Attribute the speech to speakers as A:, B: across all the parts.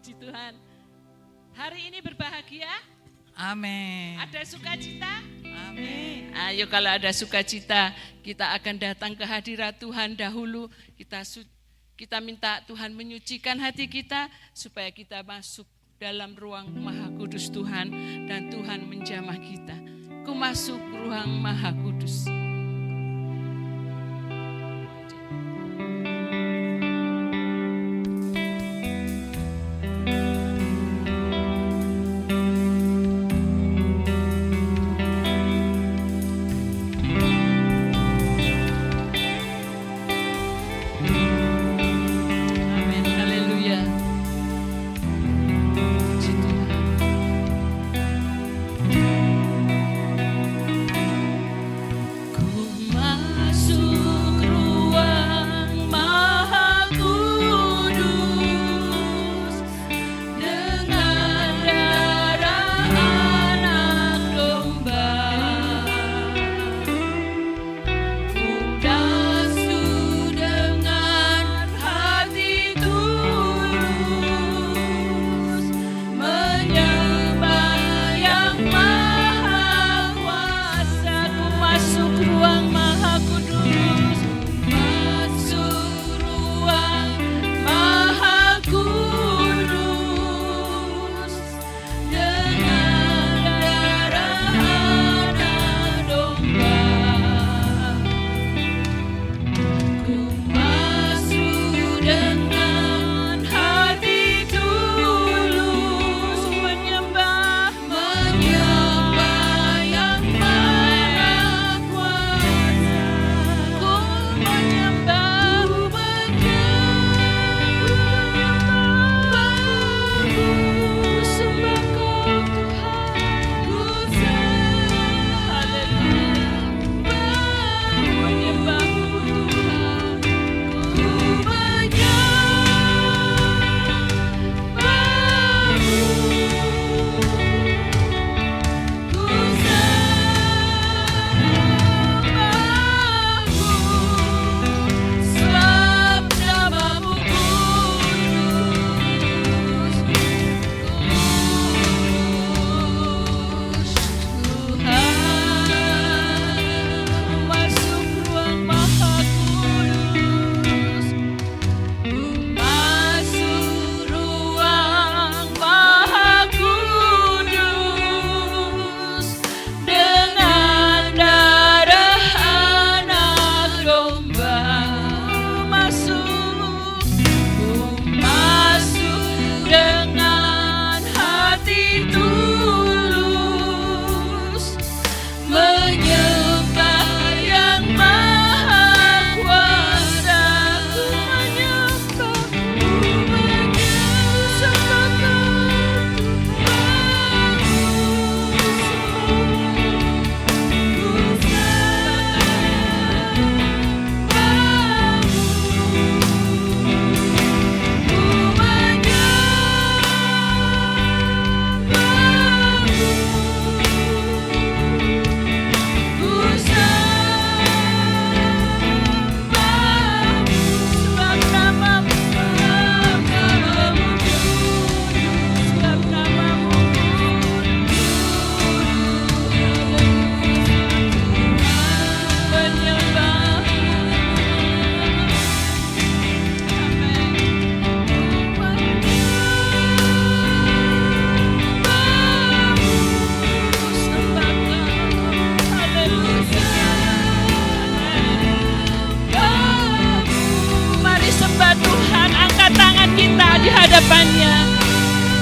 A: Puji Tuhan. Hari ini berbahagia?
B: Amin.
A: Ada sukacita?
B: Amin.
A: Ayo kalau ada sukacita, kita akan datang ke hadirat Tuhan dahulu. Kita minta Tuhan menyucikan hati kita supaya kita masuk dalam ruang Maha Kudus Tuhan dan Tuhan menjamah kita. Ku masuk ruang Maha Kudus.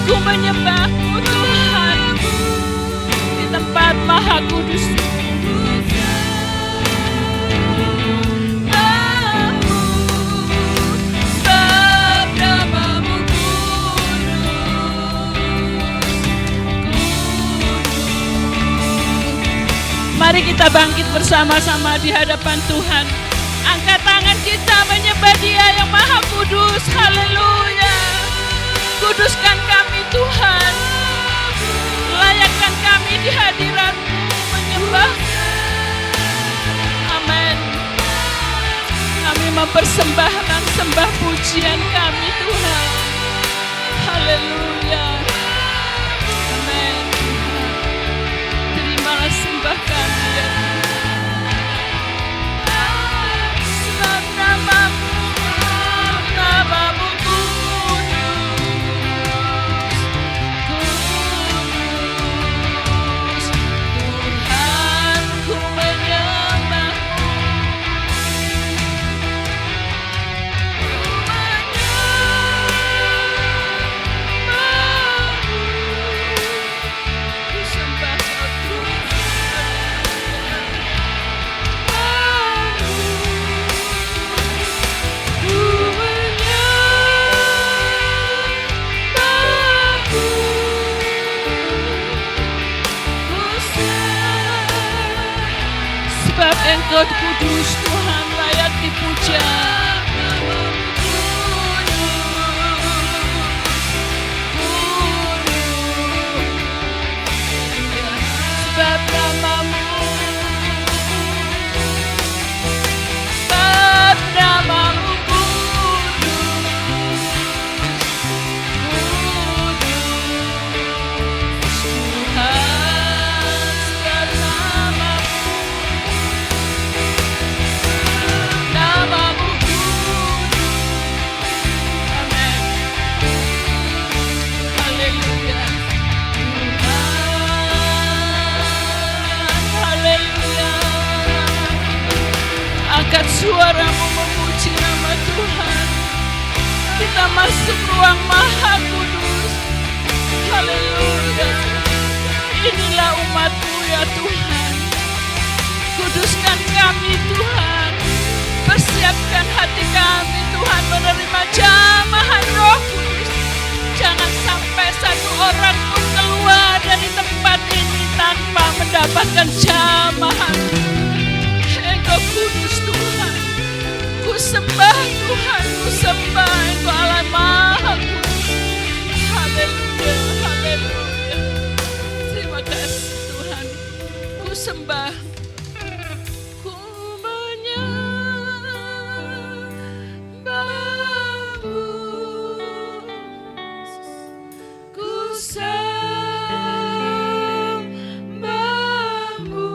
A: Ku menyembah-Mu Tuhan di tempat Maha Kudus. Mari kita bangkit bersama-sama di hadapan Tuhan. Angkat tangan kita menyembah Dia yang Maha Kudus. Haleluya. Kuduskan kami Tuhan. Layakkan kami di hadirat-Mu menyembah. Amin. Kami mempersembahkan sembah pujian kami Tuhan. Haleluya. Haleluya. Amin. Terimalah sembah kami ya Tuhan. Sebab namamu kudus. Tuhan ku menyembahmu. Ku sembah kau sebab Engkau kudus Tuhan, layak dipuja. Sebab namamu, sebab namamu kudus, kudus Tuhan. Sebab namamu kudus. Amin. Haleluya. Haleluya. Angkat suaramu memuji nama Tuhan. Kita masuk ruang Maha Kudus. Haleluya. Inilah umat-Mu ya Tuhan. Kuduskan kami Tuhan. Persiapkan hati kami Tuhan menerima jamahan Roh Kudus. Jangan sampai satu orang pun keluar dari tempat ini tanpa mendapatkan jamahan. Engkau kudus Tuhan. Ku sembah Tuhan, ku sembah Engkau Allah Maha Kudus. Haleluya, haleluya. Terima kasih Tuhan. Ku sembah, ku menyembahmu. Ku sembahmu, ku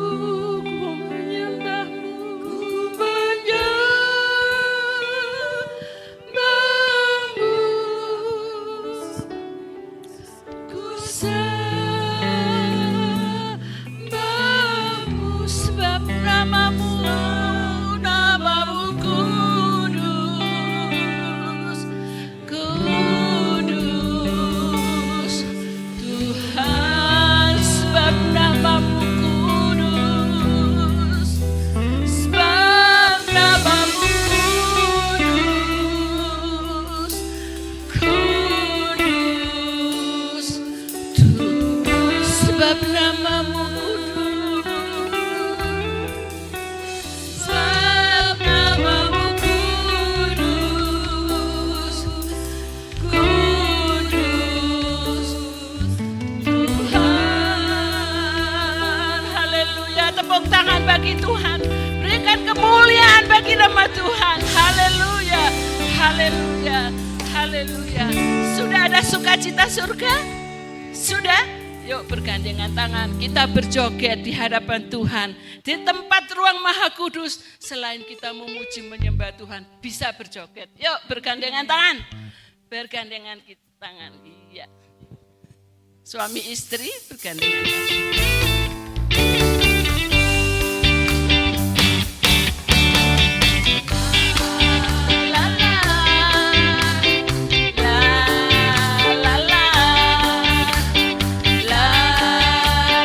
A: menyembahmu, ku menyembahmu. Ku sembahmu, sebab namamu, namamu kudus, kudus Tuhan. Sebab namamu kudus, sebab namamu kudus, kudus Tuhan. Sebab namamu kudus, sebab namamu kudus, kudus Tuhan. Haleluya. Tepuk tangan bagi Tuhan. Berikan kemuliaan bagi nama Tuhan. Haleluya. Haleluya. Haleluya. Sudah ada sukacita surga? Sudah? Yuk bergandengan tangan. Kita berjoget di hadapan Tuhan. Di tempat ruang Maha Kudus. Selain kita memuji menyembah Tuhan, bisa berjoget. Yuk bergandengan tangan. Bergandengan tangan. Iya. Suami istri bergandengan tangan. La, la, la, la, la, la,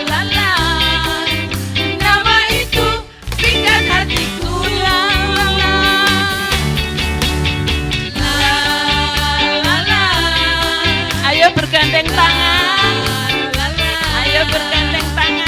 A: la, la. Nama itu pikat hatiku ya. La, la, la. Ayo bergandeng tangan. Ayo bergandeng tangan.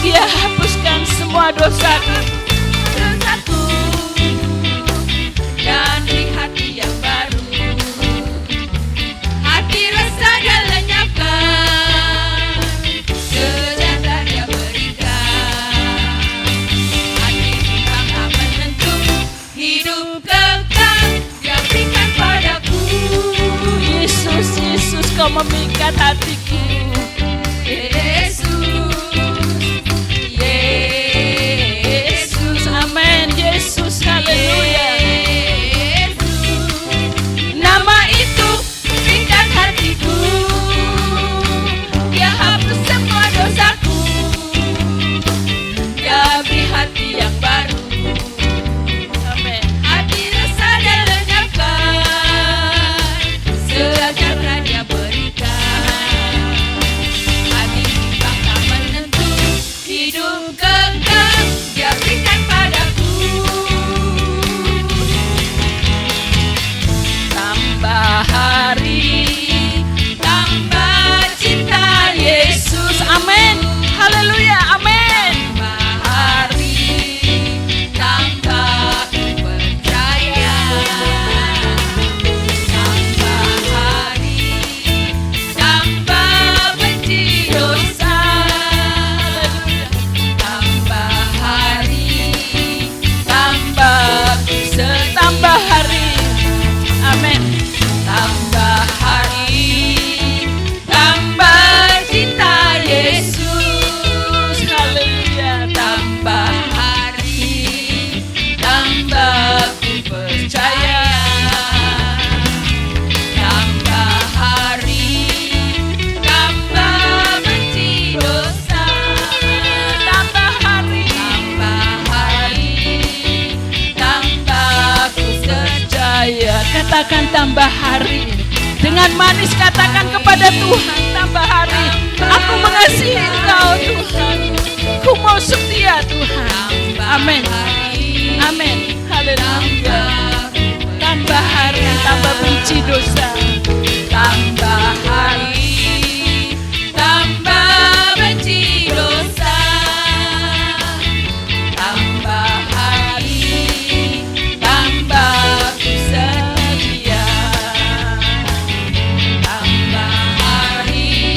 A: Dia hapuskan semua dosaku, dan di hati yang baru, hati rasanya lenyapkan, sejahtera Dia berikan, hati bangga menentu, hidup kekal Dia berikan padaku. Yesus, Yesus, Kau memikat hatiku. Yesus, Yesus, amin. Yesus, haleluya. Nama itu pikat hatiku, Dia hapus semua dosaku, Dia beri hati yang baru, amin. Hati rasanya lenyapkan, sejahtera Dia berikan, hati bangga menentu, hidup kekal Dia berikan padaku. Tambah hari, tambah cinta Yesus, amin. Haleluya, amin. Tambah hari, tambah percaya, tambah hari, tambah benci dosa, tambah hari, tambah setambah hari, amin. Tambah hari, tambah cinta Yesus, haleluya. Tambah hari, tambah ku percaya, tambah hari, tambah benci dosa, tambah hari, tambah ku percaya. Katakan tambah hari, dengan manis katakan kepada Tuhan, tambah hari, aku mengasihi Engkau Tuhan, ku mau setia Tuhan, amin, amin, haleluya. Tambah hari, tambah benci dosa, tambah hari, tambah benci dosa, tambah hari, tambah ku setia, tambah hari,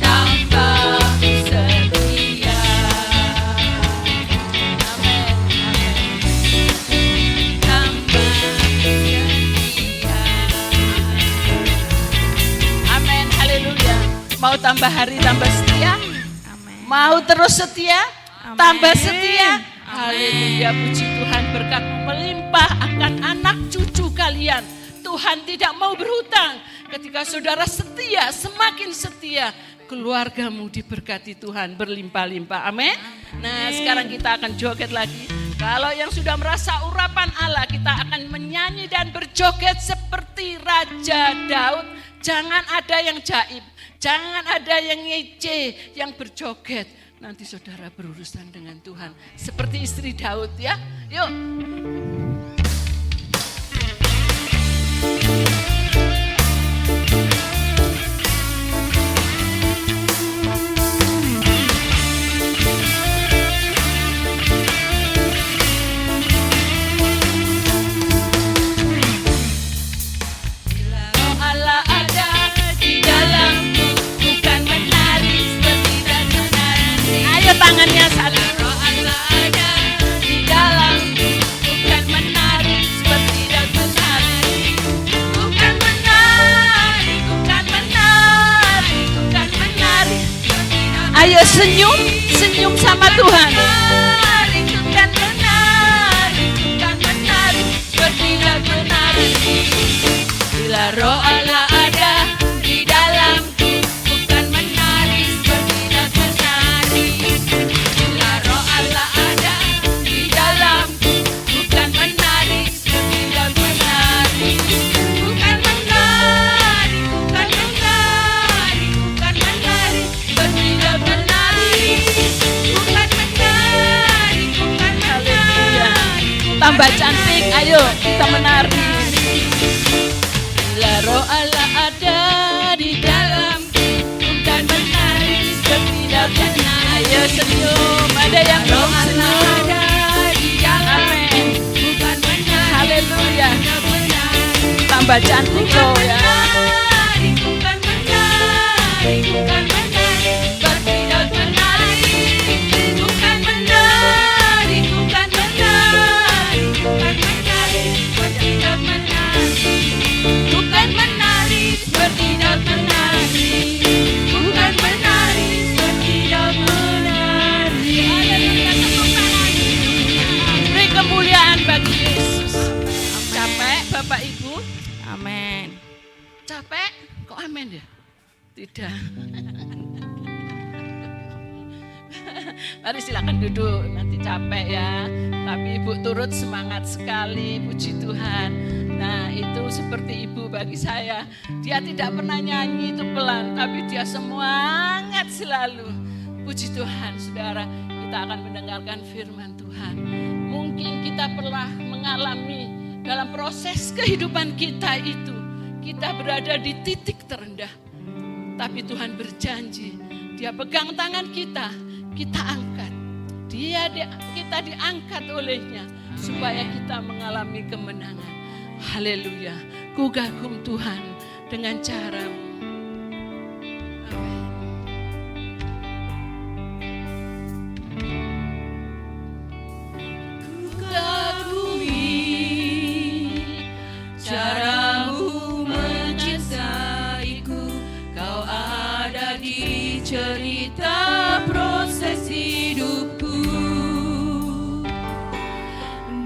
A: tambah ku setia, amin, amin, tambah setia, amin, haleluya. Mau tambah hari, tambah setia? Mau terus setia? Tambah setia? Haleluya, puji Tuhan, berkat-Mu melimpah akan anak cucu kalian. Tuhan tidak mau berhutang. Ketika saudara setia, semakin setia, keluargamu diberkati Tuhan berlimpah-limpah. Amin. Nah, sekarang kita akan joget lagi. Kalau yang sudah merasa urapan Allah, kita akan menyanyi dan berjoget seperti Raja Daud. Jangan ada yang jaib, jangan ada yang ngece, yang berjoget. Nanti saudara berurusan dengan Tuhan. Seperti istri Daud ya. Yuk. Tangannya satu. Roh Allah ada di dalamku, bukan menari seperti daun menari, bukan menari, bukan menari, bukan menari. Ayo senyum, senyum sama Tuhan. Menari, bukan menari, bukan menari seperti daun menari. Bila Roh Allah ada di dalamku, bukan menari seperti daun menari. Bila Roh Allah ada di dalamku, bukan menari seperti daun menari. Bukan menari, bukan menari, bukan menari seperti daun menari. Bukan menari, senyum, ada yang belum senyum. Amin. Haleluya. Tambah cantik loh ya. Beri kemuliaan bagi Yesus. Capek Bapak Ibu?
B: Amin.
A: Capek? Kok amin ya? Tidak. Mari silakan duduk, nanti capek ya. Tapi Ibu turut semangat sekali, puji Tuhan. Nah itu seperti Ibu bagi saya. Dia tidak pernah nyanyi itu pelan, tapi dia semangat selalu. Puji Tuhan saudara, kita akan mendengarkan firman Tuhan. Mungkin kita pernah mengalami dalam proses kehidupan kita itu, kita berada di titik terendah. Tapi Tuhan berjanji, Dia pegang tangan kita angkat. Kita diangkat olehnya supaya kita mengalami kemenangan. Haleluya. Ku kagum Tuhan dengan cara-Mu. Ku kagumi cara-Mu mencintaiku. Kau ada di cerita proses hidupku.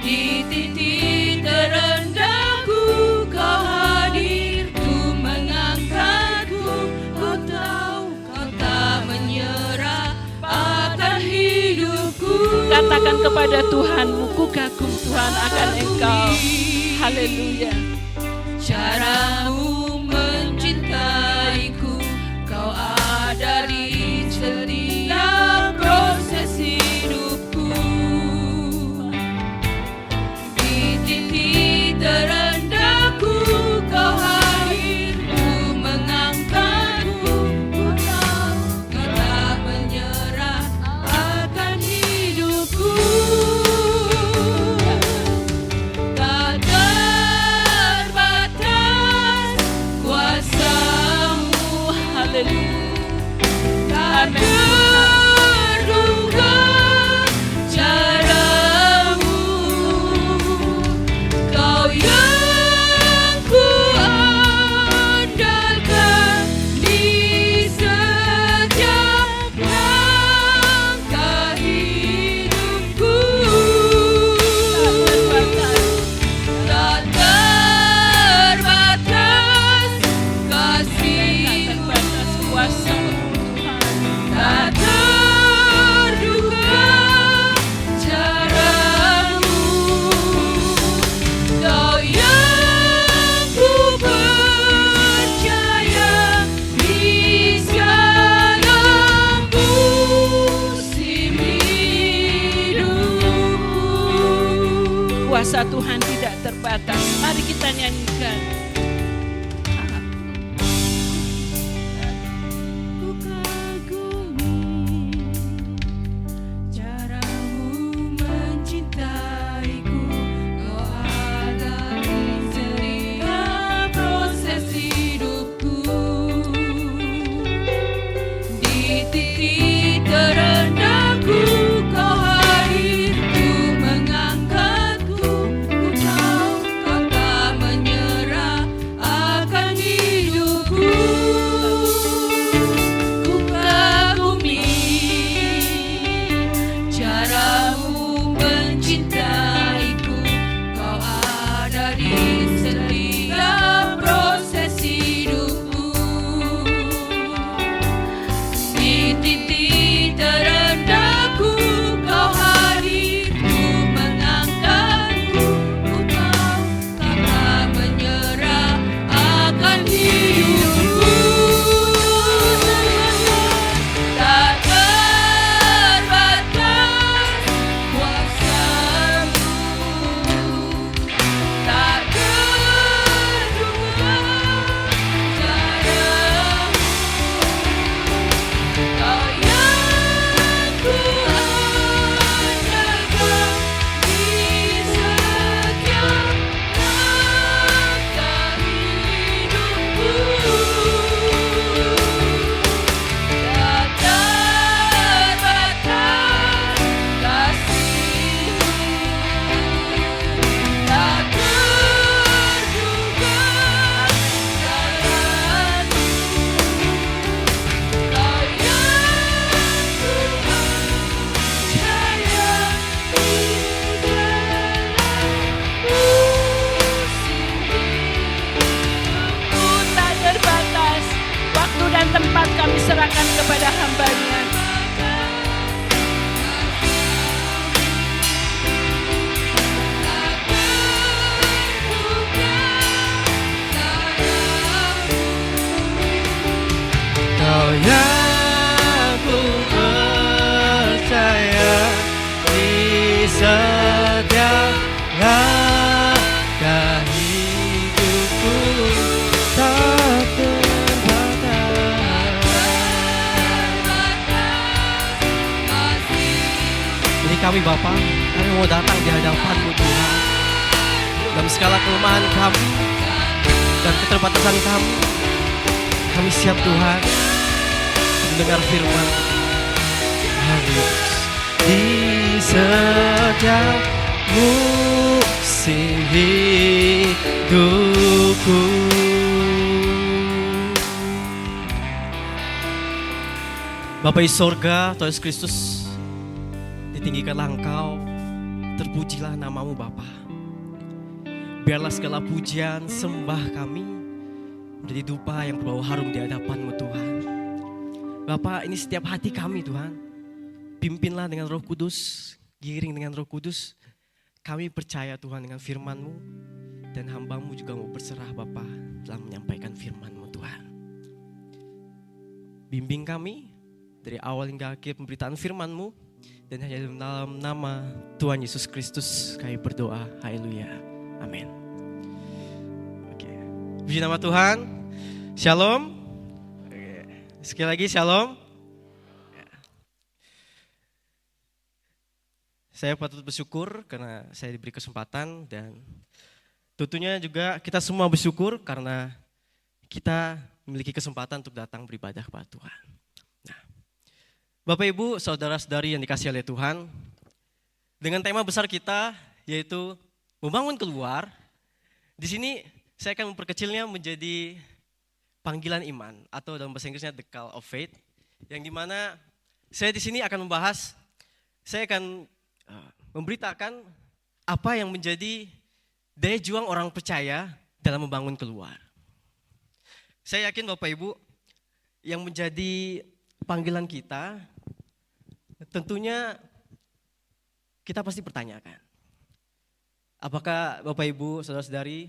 A: Di titik terendahku Kau hadir, Ku mengangkatku. Kau tahu Kau tak menyerah akan hidupku. Katakan kepada Tuhanmu, ku kagum Tuhan akan Engkau. Haleluya. Cara-Mu mencintaiku, Kau ada di setiap proses hidupku. Di titik terendahku Kau hadir, Ku mengangkatku. Ku tahu Kau tak menyerah akan hidupku. Tak terbatas kuasa-Mu. Haleluya. Tak terduga cara-Mu. Kau yang ku andalkan di setiap langkah hidupku. Tak terbatas kasih-Mu. Kuasa tak terduga cara-Mu. Kau yang ku percaya di segala musim hidupku. Kuasa Tuhan tidak terbatas. Mari kita nyanyikan. Ku kagumi cara-Mu mencintaiku. Kau ada di setiap proses hidupku. Di titik terendahku Kau hadir, Ku mengangkatku. Ku tahu Kau tak menyerah
C: setiap langkah hidupku tak terbatas. Ini kami Bapa, kami mau datang di hadapan-Mu Tuhan. Dalam segala kelemahan kami dan keterbatasan kami siap Tuhan mendengar firman. Di setiap musim hidupku. Bapa di sorga, Tuhan Yesus Kristus, ditinggikanlah Engkau, terpujilah nama-Mu Bapa. Biarlah segala pujian, sembah kami menjadi dupa yang berbau harum di hadapan-Mu Tuhan. Bapa, ini setiap hati kami Tuhan, pimpinlah dengan Roh Kudus, giring dengan Roh Kudus. Kami percaya Tuhan dengan firman-Mu, dan hamba-Mu juga mau berserah Bapa dalam menyampaikan firman-Mu Tuhan. Bimbing kami dari awal hingga akhir pemberitaan firman-Mu, dan hanya dalam nama Tuhan Yesus Kristus kami berdoa. Haleluya. Amin. Oke. Puji nama Tuhan. Shalom. Oke. Sekali lagi shalom. Saya patut bersyukur karena saya diberi kesempatan, dan tentunya juga kita semua bersyukur karena kita memiliki kesempatan untuk datang beribadah kepada Tuhan. Nah, Bapak Ibu, saudara-saudari yang dikasihi oleh Tuhan, dengan tema besar kita yaitu membangun keluar. Di sini saya akan memperkecilnya menjadi panggilan iman atau dalam bahasa Inggrisnya the call of faith, yang dimana saya di sini akan membahas, saya akan memberitakan apa yang menjadi daya juang orang percaya dalam membangun keluar. Saya yakin Bapak Ibu, yang menjadi panggilan kita, tentunya kita pasti pertanyakan. Apakah Bapak Ibu, saudara-saudari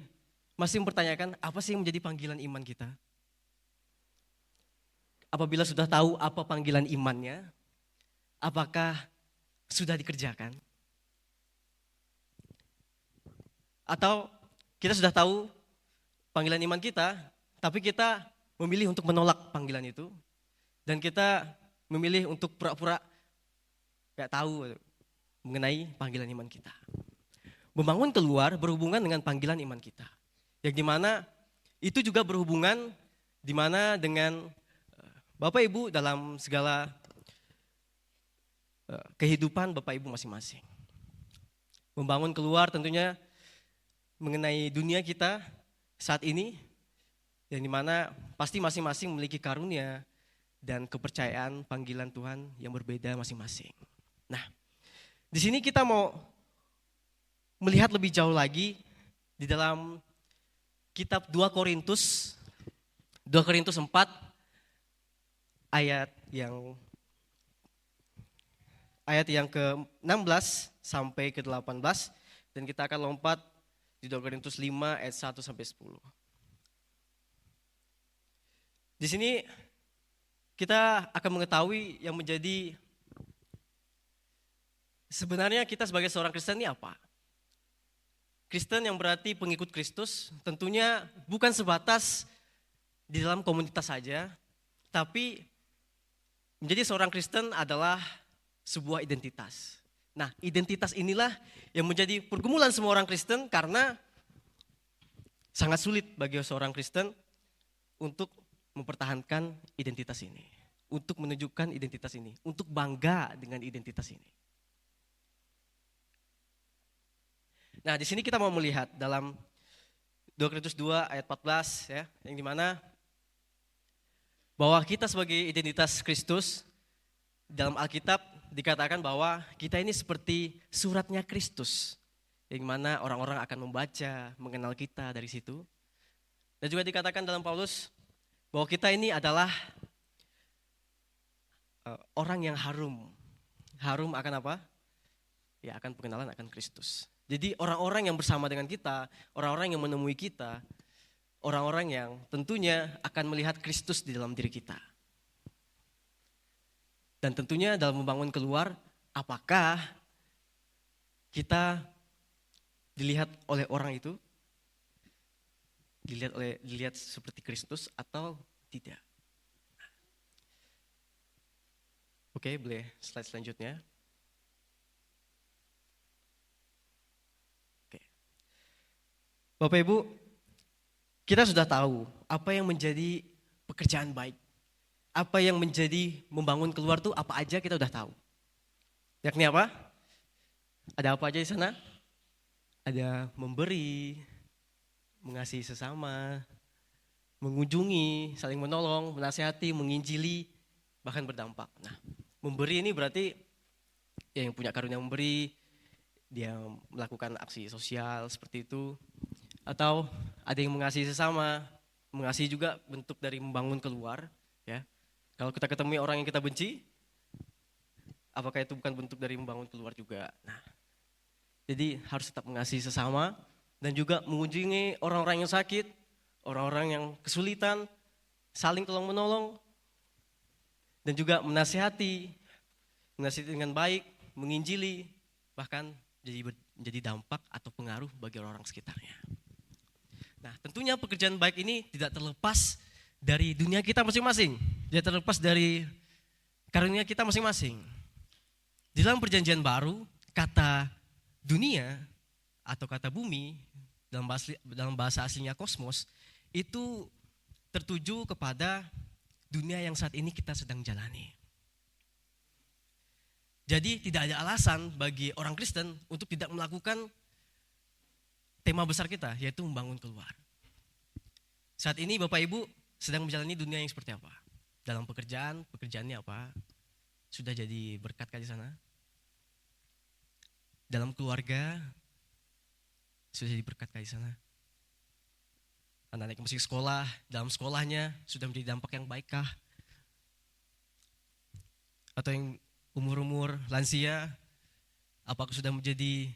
C: masih mempertanyakan apa sih yang menjadi panggilan iman kita? Apabila sudah tahu apa panggilan imannya, apakah sudah dikerjakan? Atau kita sudah tahu panggilan iman kita, tapi kita memilih untuk menolak panggilan itu, dan kita memilih untuk pura-pura gak tahu mengenai panggilan iman kita. Membangun keluar berhubungan dengan panggilan iman kita, yang dimana itu juga berhubungan dimana dengan Bapak Ibu dalam segala kehidupan Bapak Ibu masing-masing. Membangun keluar tentunya mengenai dunia kita saat ini, yang dimana pasti masing-masing memiliki karunia dan kepercayaan panggilan Tuhan yang berbeda masing-masing. Nah, di sini kita mau melihat lebih jauh lagi di dalam kitab 2 Korintus 4 ayat yang ke-16 sampai ke-18, dan kita akan lompat di 2 Korintus 5 ayat 1 sampai 10. Di sini kita akan mengetahui yang menjadi sebenarnya kita sebagai seorang Kristen ini apa? Kristen yang berarti pengikut Kristus tentunya bukan sebatas di dalam komunitas saja, tapi menjadi seorang Kristen adalah sebuah identitas. Nah, identitas inilah yang menjadi pergumulan semua orang Kristen, karena sangat sulit bagi seorang Kristen untuk mempertahankan identitas ini, untuk menunjukkan identitas ini, untuk bangga dengan identitas ini. Nah, di sini kita mau melihat dalam 2 Korintus 2 ayat 14 ya, yang dimana bahwa kita sebagai identitas Kristus dalam Alkitab dikatakan bahwa kita ini seperti suratnya Kristus, yang mana orang-orang akan membaca, mengenal kita dari situ. Dan juga dikatakan dalam Paulus bahwa kita ini adalah orang yang harum. Harum akan apa? Ya, akan pengenalan akan Kristus. Jadi orang-orang yang bersama dengan kita, orang-orang yang menemui kita, orang-orang yang tentunya akan melihat Kristus di dalam diri kita. Dan tentunya dalam membangun keluar, apakah kita dilihat oleh orang itu, dilihat seperti Kristus atau tidak. Oke, boleh slide selanjutnya. Oke. Bapak Ibu, kita sudah tahu apa yang menjadi pekerjaan baik. Apa yang menjadi membangun keluar tuh apa aja kita udah tahu. Yakni apa? Ada apa aja di sana? Ada memberi, mengasihi sesama, mengunjungi, saling menolong, menasihati, menginjili, bahkan berdampak. Nah, memberi ini berarti yang punya karunia memberi, dia melakukan aksi sosial seperti itu. Atau ada yang mengasihi sesama, mengasihi juga bentuk dari membangun keluar. Ya. Kalau kita ketemu orang yang kita benci, apakah itu bukan bentuk dari membangun keluar juga? Nah, jadi harus tetap mengasihi sesama dan juga mengunjungi orang-orang yang sakit, orang-orang yang kesulitan, saling tolong menolong, dan juga menasihati dengan baik, menginjili, bahkan jadi dampak atau pengaruh bagi orang-orang sekitarnya. Nah, tentunya pekerjaan baik ini tidak terlepas dari dunia kita masing-masing, tidak terlepas dari karunia kita masing-masing. Di dalam perjanjian baru, kata dunia atau kata bumi dalam bahasa aslinya kosmos itu tertuju kepada dunia yang saat ini kita sedang jalani. Jadi tidak ada alasan bagi orang Kristen untuk tidak melakukan tema besar kita, yaitu membangun keluar. Saat ini Bapak Ibu sedang menjalani dunia yang seperti apa? Dalam pekerjaannya apa? Sudah jadi berkatkah di sana? Dalam keluarga, sudah jadi berkatkah di sana? Anak-anak masih sekolah, dalam sekolahnya sudah menjadi dampak yang baikkah? Atau yang umur-umur lansia, apakah sudah menjadi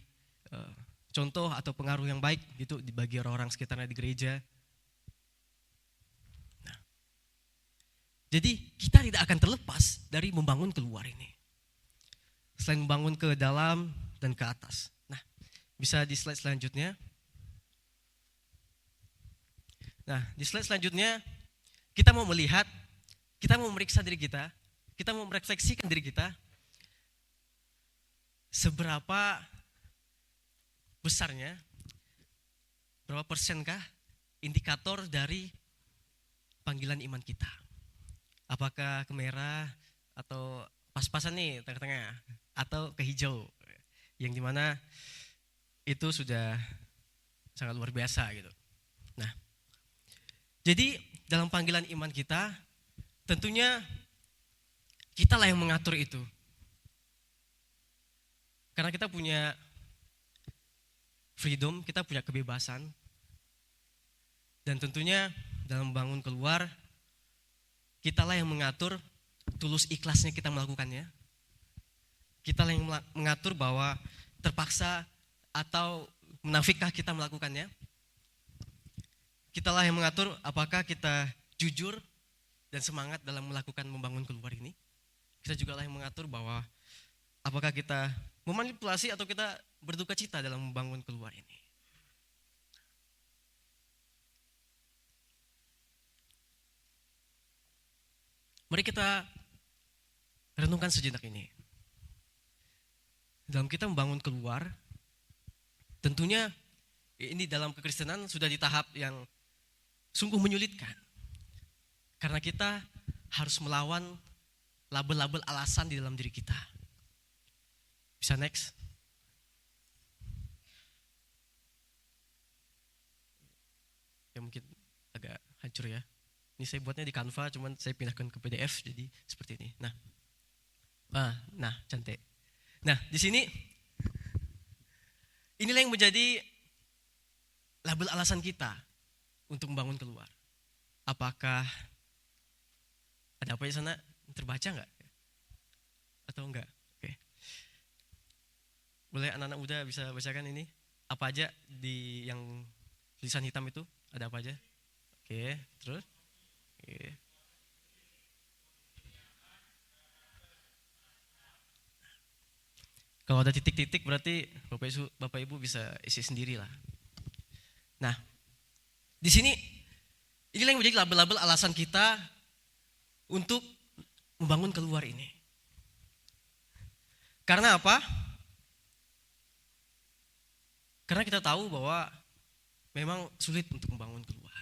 C: contoh atau pengaruh yang baik gitu bagi orang-orang sekitarnya di gereja? Nah, jadi kita tidak akan terlepas dari membangun keluar ini. Selain membangun ke dalam dan ke atas. Nah, bisa di slide selanjutnya. Nah, di slide selanjutnya kita mau melihat, kita mau memeriksa diri kita mau merefleksikan diri kita, seberapa besarnya, berapa persenkah indikator dari panggilan iman kita. Apakah ke merah atau pas-pasan nih tengah-tengah, atau ke hijau, yang dimana itu sudah sangat luar biasa gitu. Nah, jadi dalam panggilan iman kita, tentunya kitalah yang mengatur itu. Karena kita punya freedom, kita punya kebebasan. Dan tentunya dalam membangun keluar, kitalah yang mengatur tulus ikhlasnya kita melakukannya. Kitalah yang mengatur bahwa terpaksa atau menafikkah kita melakukannya. Kitalah yang mengatur apakah kita jujur dan semangat dalam melakukan membangun keluar ini. Kita juga lah yang mengatur bahwa apakah kita memanipulasi atau kita berduka cita dalam membangun keluar ini. Mari kita renungkan sejenak ini. Dalam kita membangun keluar, tentunya ini dalam kekristenan sudah di tahap yang sungguh menyulitkan. Karena kita harus melawan label-label alasan di dalam diri kita. Bisa next? Ya mungkin agak hancur ya. Ini saya buatnya di Canva, cuman saya pindahkan ke PDF, jadi seperti ini. Nah, cantik. Nah, di sini inilah yang menjadi label alasan kita untuk membangun keluar. Apakah ada apa di sana? Terbaca enggak? Atau enggak? Oke. Boleh anak-anak muda bisa bacakan ini? Apa aja di yang tulisan hitam itu? Ada apa aja? Oke, terus? Oke. Kalau ada titik-titik berarti Bapak Ibu bisa isi sendiri lah. Nah, di sini inilah yang menjadi label-label alasan kita untuk membangun keluar ini. Karena apa? Karena kita tahu bahwa memang sulit untuk membangun keluar.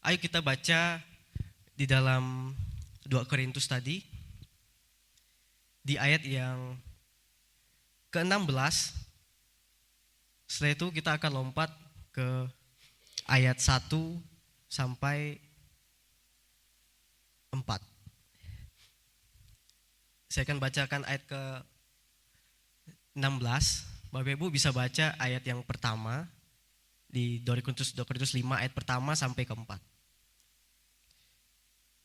C: Ayo kita baca di dalam 2 Korintus tadi, di ayat yang ke-16. Setelah itu kita akan lompat ke ayat 1 sampai 4. Saya akan bacakan ayat ke-16. Bapak Ibu bisa baca ayat yang pertama di 2 Korintus 5 ayat pertama sampai ke-4.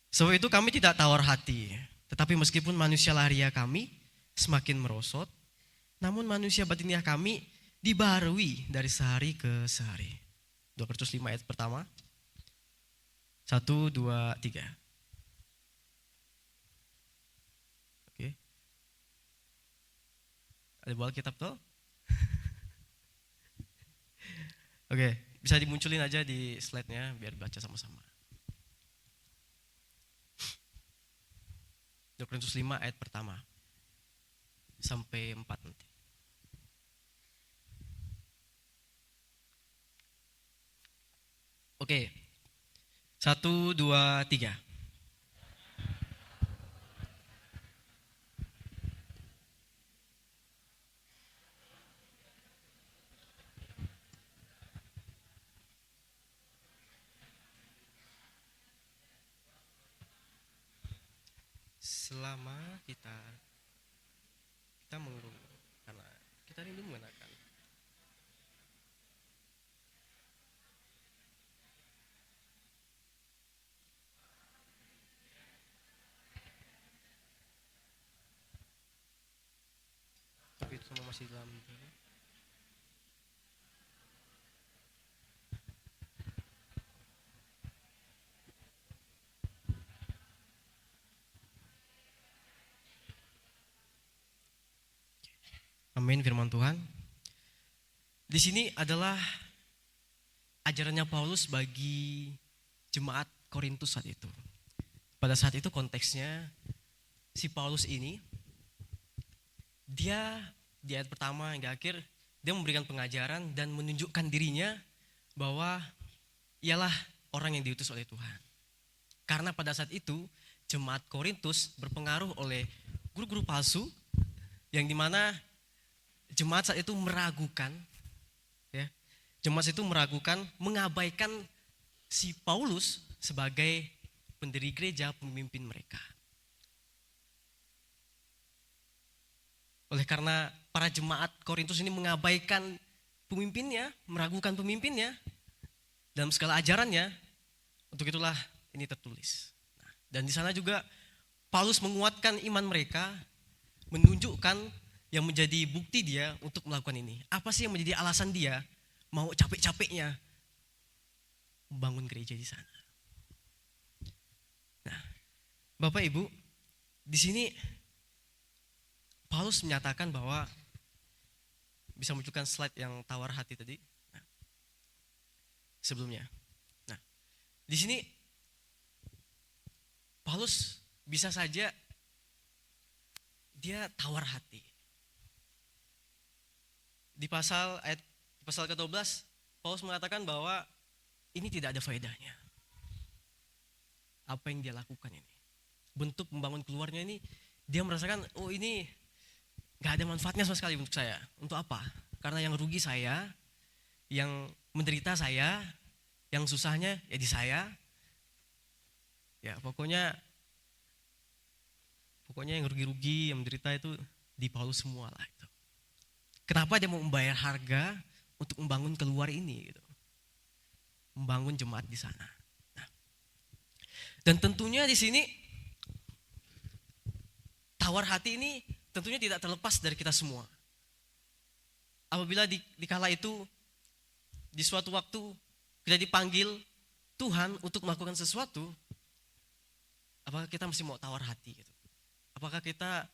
C: Sebab itu kami tidak tawar hati, tetapi meskipun manusia lahiriah kami semakin merosot, namun manusia batiniah kami dibaharui dari sehari ke sehari. 2 Korintus 5 ayat pertama. 1, 2, 3. Oke. Ada bawa kitab tuh? Oke, bisa dimunculin aja di slide-nya biar baca sama-sama. 2 Korintus 5 ayat pertama sampai 4 nanti. Oke. 1, 2, 3. Selama kita mengurung, karena kita rindu mengenakan. Tapi itu semua masih dalam. Amin, firman Tuhan. Di sini adalah ajarannya Paulus bagi jemaat Korintus saat itu. Pada saat itu konteksnya si Paulus ini, dia di ayat pertama hingga akhir dia memberikan pengajaran dan menunjukkan dirinya bahwa ialah orang yang diutus oleh Tuhan. Karena pada saat itu jemaat Korintus berpengaruh oleh guru-guru palsu yang dimana jemaat saat itu meragukan, ya, jemaat itu meragukan, mengabaikan si Paulus sebagai pendiri gereja, pemimpin mereka. Oleh karena para jemaat Korintus ini mengabaikan pemimpinnya, meragukan pemimpinnya dalam segala ajarannya, untuk itulah ini tertulis. Dan di sana juga Paulus menguatkan iman mereka, menunjukkan yang menjadi bukti dia untuk melakukan ini. Apa sih yang menjadi alasan dia mau capek-capeknya membangun gereja di sana? Nah, Bapak Ibu, di sini Paulus menyatakan bahwa, bisa munculkan slide yang tawar hati tadi. Nah, sebelumnya. Nah, di sini Paulus bisa saja dia tawar hati. Di pasal ke-12, Paulus mengatakan bahwa ini tidak ada faedahnya. Apa yang dia lakukan ini? Bentuk membangun keluarnya ini, dia merasakan, oh ini gak ada manfaatnya sama sekali untuk saya. Untuk apa? Karena yang rugi saya, yang menderita saya, yang susahnya ya di saya. Ya pokoknya yang rugi-rugi, yang menderita itu di Paulus semua lah. Itu. Kenapa dia mau membayar harga untuk membangun keluar ini? Gitu. Membangun jemaat di sana. Nah, dan tentunya di sini tawar hati ini tentunya tidak terlepas dari kita semua. Apabila di kala itu di suatu waktu kita dipanggil Tuhan untuk melakukan sesuatu, apakah kita mesti mau tawar hati? Gitu? Apakah kita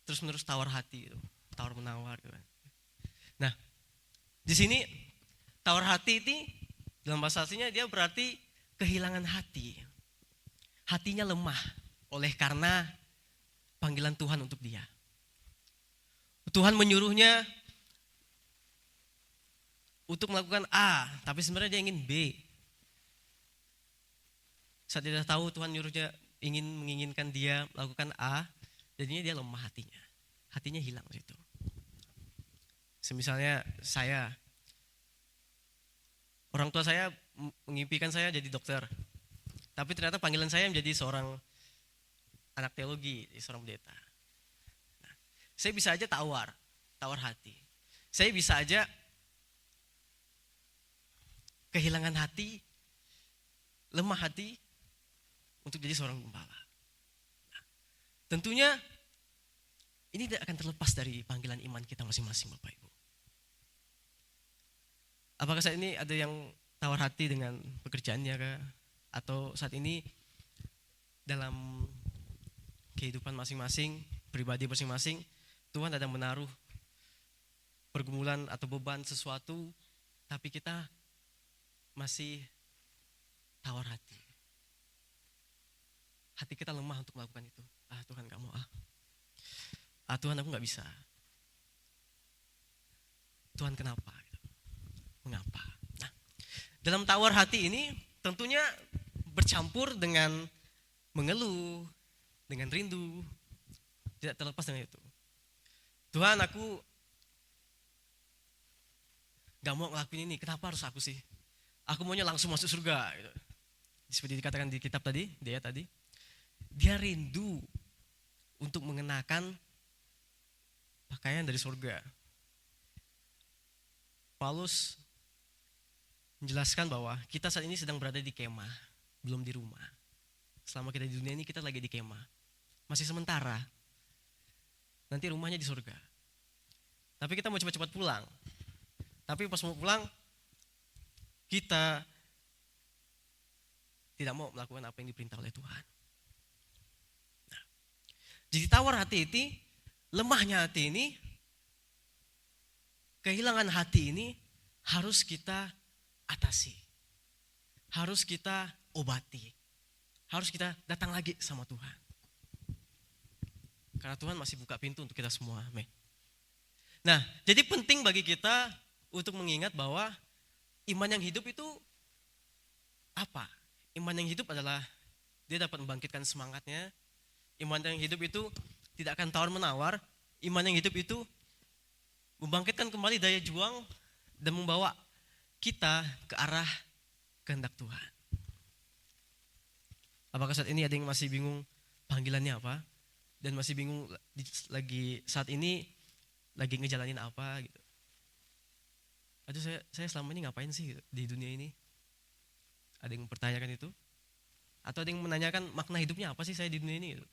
C: terus-menerus tawar hati gitu. Tawar menawar gitu kan. Nah, di sini tawar hati ini dalam bahasa aslinya dia berarti kehilangan hati. Hatinya lemah oleh karena panggilan Tuhan untuk dia. Tuhan menyuruhnya untuk melakukan A, tapi sebenarnya dia ingin B. Saat dia tahu Tuhan nyuruhnya menginginkan dia melakukan A, jadinya dia lemah hatinya. Hatinya hilang situ. Semisalnya orang tua saya mengimpikan saya jadi dokter. Tapi ternyata panggilan saya menjadi seorang anak teologi, seorang pendeta. Nah, saya bisa aja tawar hati. Saya bisa aja kehilangan hati, lemah hati untuk jadi seorang gembala. Nah, tentunya ini tidak akan terlepas dari panggilan iman kita masing-masing, Bapak Ibu. Apakah saat ini ada yang tawar hati dengan pekerjaannya kah? Atau saat ini dalam kehidupan masing-masing, pribadi masing-masing, Tuhan ada menaruh pergumulan atau beban sesuatu, tapi kita masih tawar hati. Hati kita lemah untuk melakukan itu. Tuhan gak mau Tuhan aku gak bisa. Tuhan kenapa? Mengapa? Nah, dalam tawar hati ini tentunya bercampur dengan mengeluh, dengan rindu. Tidak terlepas dengan itu. Tuhan aku gak mau ngelakuin ini, kenapa harus aku sih? Aku maunya langsung masuk surga. Gitu. Seperti dikatakan di kitab tadi, dia rindu untuk mengenakan pakaian dari surga. Paulus menjelaskan bahwa kita saat ini sedang berada di kemah, belum di rumah. Selama kita di dunia ini kita lagi di kemah, masih sementara. Nanti rumahnya di surga. Tapi kita mau cepat-cepat pulang. Tapi pas mau pulang, kita tidak mau melakukan apa yang diperintah oleh Tuhan. Nah, jadi tawar hati ini, lemahnya hati ini, kehilangan hati ini harus kita atasi. Harus kita obati. Harus kita datang lagi sama Tuhan. Karena Tuhan masih buka pintu untuk kita semua. Amin. Nah, jadi penting bagi kita untuk mengingat bahwa iman yang hidup itu apa? Iman yang hidup adalah dia dapat membangkitkan semangatnya. Iman yang hidup itu tidak akan tawar-menawar. Iman yang hidup itu membangkitkan kembali daya juang dan membawa kita ke arah kehendak Tuhan. Apakah saat ini ada yang masih bingung panggilannya apa? Dan masih bingung lagi saat ini lagi ngejalanin apa gitu. Aduh saya selama ini ngapain sih gitu, di dunia ini? Ada yang mempertanyakan itu? Atau ada yang menanyakan makna hidupnya apa sih saya di dunia ini? Gitu.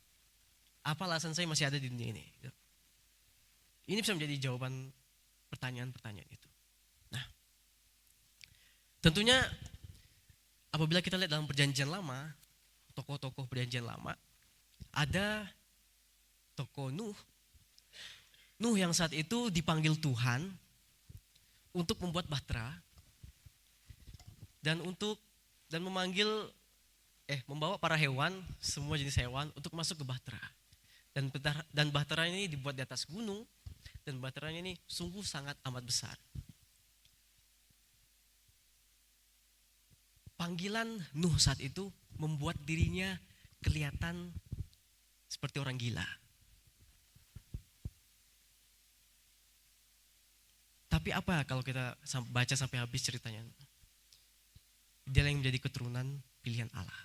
C: Apa alasan saya masih ada di dunia ini? Gitu. Ini bisa menjadi jawaban pertanyaan-pertanyaan itu. Nah, tentunya apabila kita lihat dalam perjanjian lama, tokoh-tokoh perjanjian lama, ada tokoh Nuh. Nuh yang saat itu dipanggil Tuhan untuk membuat bahtera dan membawa para hewan, semua jenis hewan untuk masuk ke bahtera. Dan bahtera ini dibuat di atas gunung dan bahteranya ini sungguh sangat amat besar. Panggilan Nuh saat itu membuat dirinya kelihatan seperti orang gila. Tapi apa kalau kita baca sampai habis ceritanya? Dia yang menjadi keturunan pilihan Allah.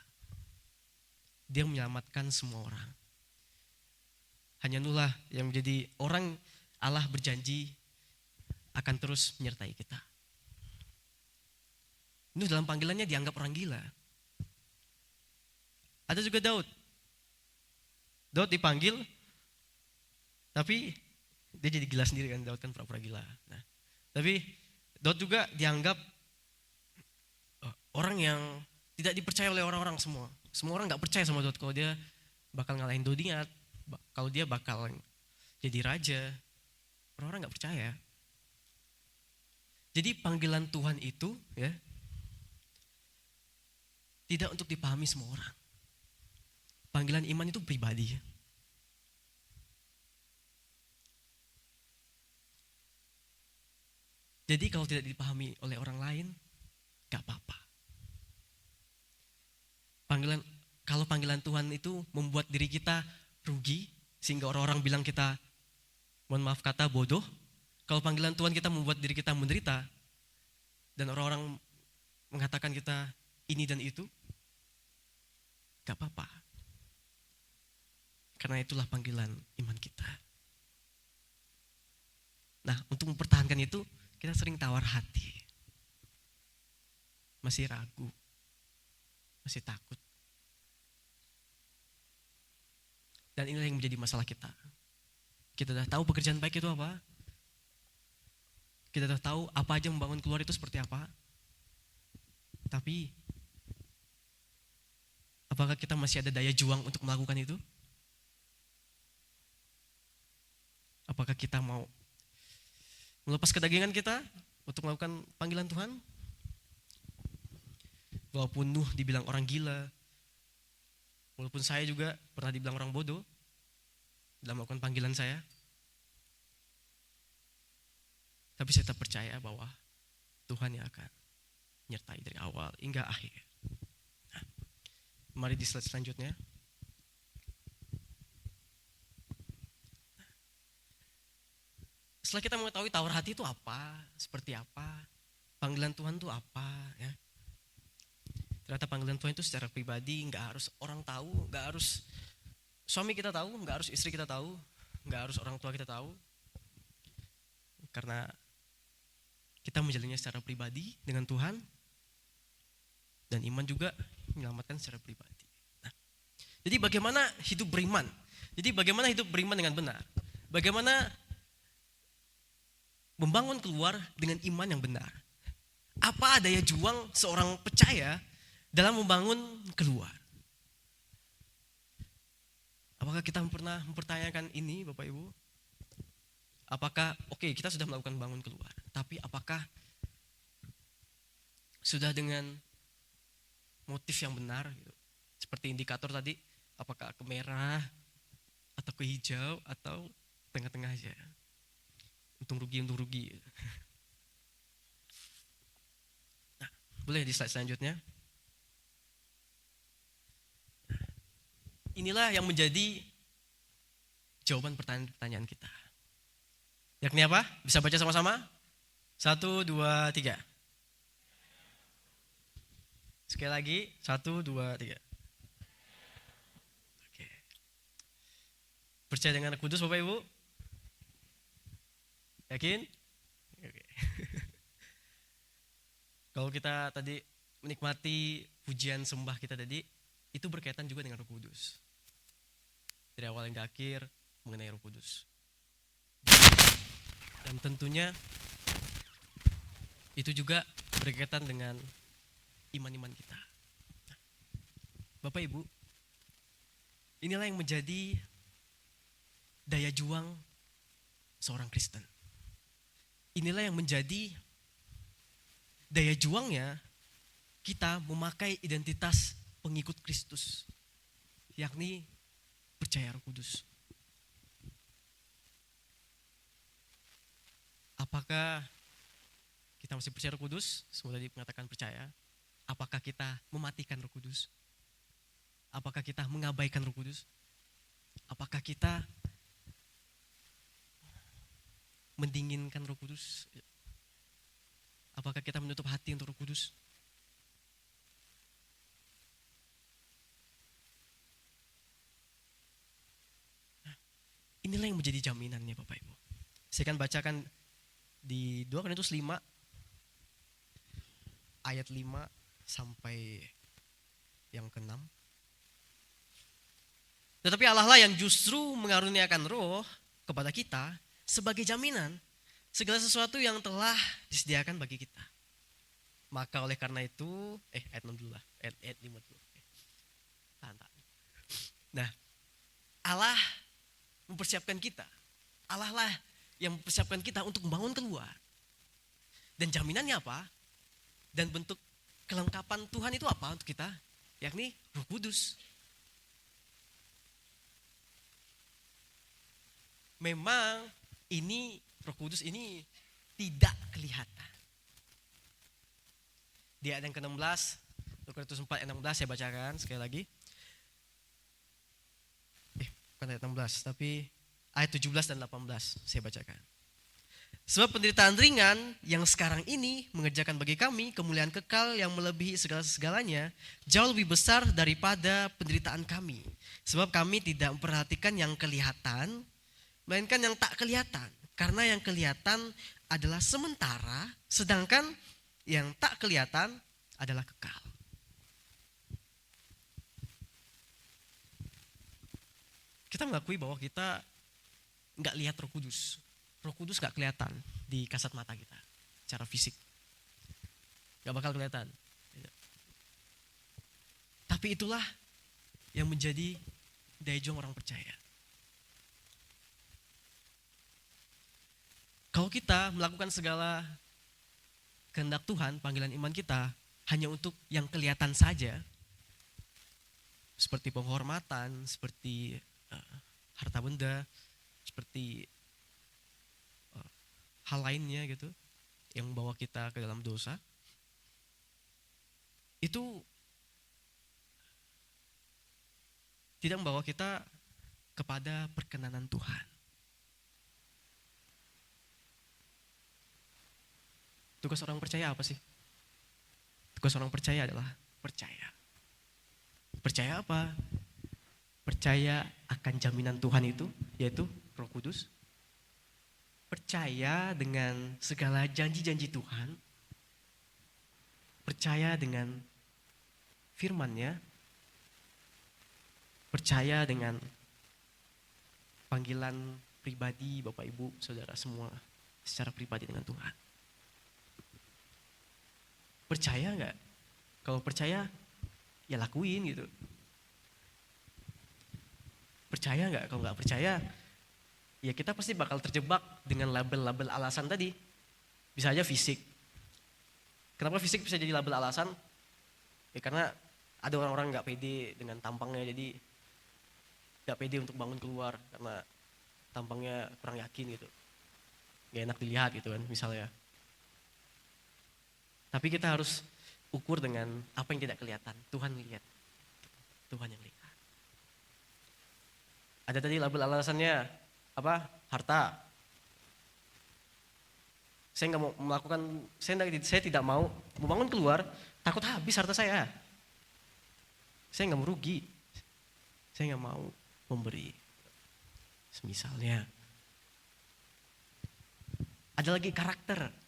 C: Dia menyelamatkan semua orang. Hanya Nuh yang menjadi orang Allah berjanji akan terus menyertai kita. Nuh dalam panggilannya dianggap orang gila. Ada juga Daud. Daud dipanggil, tapi dia jadi gila sendiri kan, Daud kan pura-pura gila. Nah, tapi Daud juga dianggap orang yang tidak dipercaya oleh orang-orang semua. Semua orang gak percaya sama Daud kalau dia bakal ngalahin Goliat, kalau dia bakal jadi raja, orang-orang nggak percaya. Jadi panggilan Tuhan itu ya tidak untuk dipahami semua orang. Panggilan iman itu pribadi. Jadi kalau tidak dipahami oleh orang lain, gak apa-apa. Kalau panggilan Tuhan itu membuat diri kita rugi, sehingga orang-orang bilang kita, mohon maaf kata, bodoh. Kalau panggilan Tuhan kita membuat diri kita menderita, dan orang-orang mengatakan kita ini dan itu, gak apa-apa. Karena itulah panggilan iman kita. Nah, untuk mempertahankan itu, kita sering tawar hati. Masih ragu. Masih takut. Dan inilah yang menjadi masalah kita. Kita sudah tahu pekerjaan baik itu apa. Kita sudah tahu apa aja membangun keluarga itu seperti apa. Tapi, apakah kita masih ada daya juang untuk melakukan itu? Apakah kita mau melepas kedagingan kita untuk melakukan panggilan Tuhan? Walaupun Nuh dibilang orang gila, walaupun saya juga pernah dibilang orang bodoh dalam melakukan panggilan saya, tapi saya tetap percaya bahwa Tuhan yang akan menyertai dari awal hingga akhir. Nah, mari di slide selanjutnya. Setelah kita mengetahui tawar hati itu apa, seperti apa, panggilan Tuhan itu apa, ya. Ternyata panggilan Tuhan itu secara pribadi, nggak harus orang tahu, nggak harus suami kita tahu, nggak harus istri kita tahu, nggak harus orang tua kita tahu. Karena kita menjalannya secara pribadi dengan Tuhan, dan iman juga menyelamatkan secara pribadi. Nah, jadi bagaimana hidup beriman? Jadi bagaimana hidup beriman dengan benar? Bagaimana membangun keluar dengan iman yang benar? Apa daya juang seorang percaya dalam membangun keluar? Apakah kita pernah mempertanyakan ini, Bapak Ibu? Apakah, kita sudah melakukan bangun keluar, tapi apakah sudah dengan motif yang benar? Gitu? Seperti indikator tadi, apakah ke merah, atau ke hijau, atau tengah-tengah aja? Untung rugi. Nah, boleh di slide selanjutnya. Inilah yang menjadi jawaban pertanyaan kita. Yakni apa? Bisa baca sama-sama? 1, 2, 3. Sekali lagi, 1, 2, 3. Oke. Percaya dengan Roh Kudus, Bapak Ibu? Yakin? Oke. Kalau kita tadi menikmati pujian sembah kita tadi, itu berkaitan juga dengan Roh Kudus. Dari awal hingga akhir mengenai Roh Kudus. Dan tentunya itu juga berkaitan dengan iman-iman kita. Bapak Ibu, inilah yang menjadi daya juang seorang Kristen. Inilah yang menjadi daya juangnya kita memakai identitas pengikut Kristus, yakni percaya Roh Kudus. Apakah kita masih percaya Roh Kudus? Semua tadi mengatakan percaya. Apakah kita mematikan Roh Kudus? Apakah kita mengabaikan Roh Kudus? Apakah kita mendinginkan Roh Kudus? Apakah kita menutup hati untuk Roh Kudus? Nah, inilah yang menjadi jaminannya Bapak Ibu. Saya akan bacakan di 2 Korintus 5 ayat 5 sampai yang ke-6. Tetapi Allah lah yang justru mengaruniakan Roh kepada kita sebagai jaminan segala sesuatu yang telah disediakan bagi kita. Maka oleh karena itu, ayat 6 dulu lah, ayat 5 dulu. Tahan. Nah, Allah mempersiapkan kita Allah lah yang mempersiapkan kita untuk membangun keluar. Dan jaminannya apa? Dan bentuk kelengkapan Tuhan itu apa untuk kita? Yakni Roh Kudus. Memang ini Roh Kudus ini tidak kelihatan. Di ayat yang ke-16, Korintus 4 ayat 16 saya bacakan sekali lagi. Bukan ayat 16, tapi ayat 17 dan 18 saya bacakan. Sebab penderitaan ringan yang sekarang ini mengerjakan bagi kami kemuliaan kekal yang melebihi segala-segalanya jauh lebih besar daripada penderitaan kami. Sebab kami tidak memperhatikan yang kelihatan, melainkan yang tak kelihatan. Karena yang kelihatan adalah sementara, sedangkan yang tak kelihatan adalah kekal. Kita mengakui bahwa kita nggak lihat Roh Kudus. Roh Kudus nggak kelihatan di kasat mata kita, secara fisik. Nggak bakal kelihatan. Tapi itulah yang menjadi daya juang orang percaya. Kalau kita melakukan segala kehendak Tuhan, panggilan iman kita hanya untuk yang kelihatan saja, seperti penghormatan, seperti harta benda, seperti hal lainnya gitu, yang membawa kita ke dalam dosa, itu tidak membawa kita kepada perkenanan Tuhan. Tugas orang percaya apa sih? Tugas orang percaya adalah percaya. Percaya apa? Percaya akan jaminan Tuhan itu, yaitu Roh Kudus. Percaya dengan segala janji-janji Tuhan. Percaya dengan firman-Nya. Percaya dengan panggilan pribadi Bapak Ibu, Saudara semua secara pribadi dengan Tuhan. Percaya nggak? Kalau percaya, ya lakuin gitu. Percaya nggak? Kalau nggak percaya, ya kita pasti bakal terjebak dengan label-label alasan tadi. Bisa aja fisik. Kenapa fisik bisa jadi label alasan? Ya karena ada orang-orang nggak pede dengan tampangnya, jadi nggak pede untuk bangun keluar karena tampangnya kurang yakin gitu. Nggak enak dilihat gitu kan misalnya. Tapi kita harus ukur dengan apa yang tidak kelihatan. Tuhan lihat. Tuhan yang lihat. Ada tadi label alasannya apa? Harta. Saya nggak mau melakukan, saya tidak mau membangun keluar, takut habis harta saya. Saya nggak mau rugi. Saya nggak mau memberi. Semisalnya. Ada lagi karakter.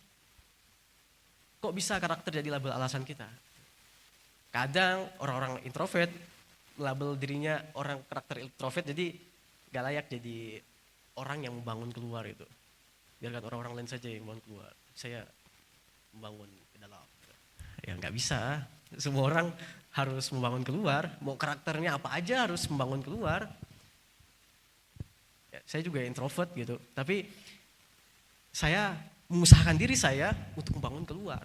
C: Kok bisa karakter jadi label alasan kita? Kadang orang-orang introvert label dirinya orang karakter introvert, jadi gak layak jadi orang yang membangun keluar itu. Biarkan orang-orang lain saja yang membangun keluar. Saya membangun ke dalam. Ya gak bisa. Semua orang harus membangun keluar. Mau karakternya apa aja harus membangun keluar. Ya, saya juga introvert gitu. Tapi saya mengusahakan diri saya untuk membangun keluar.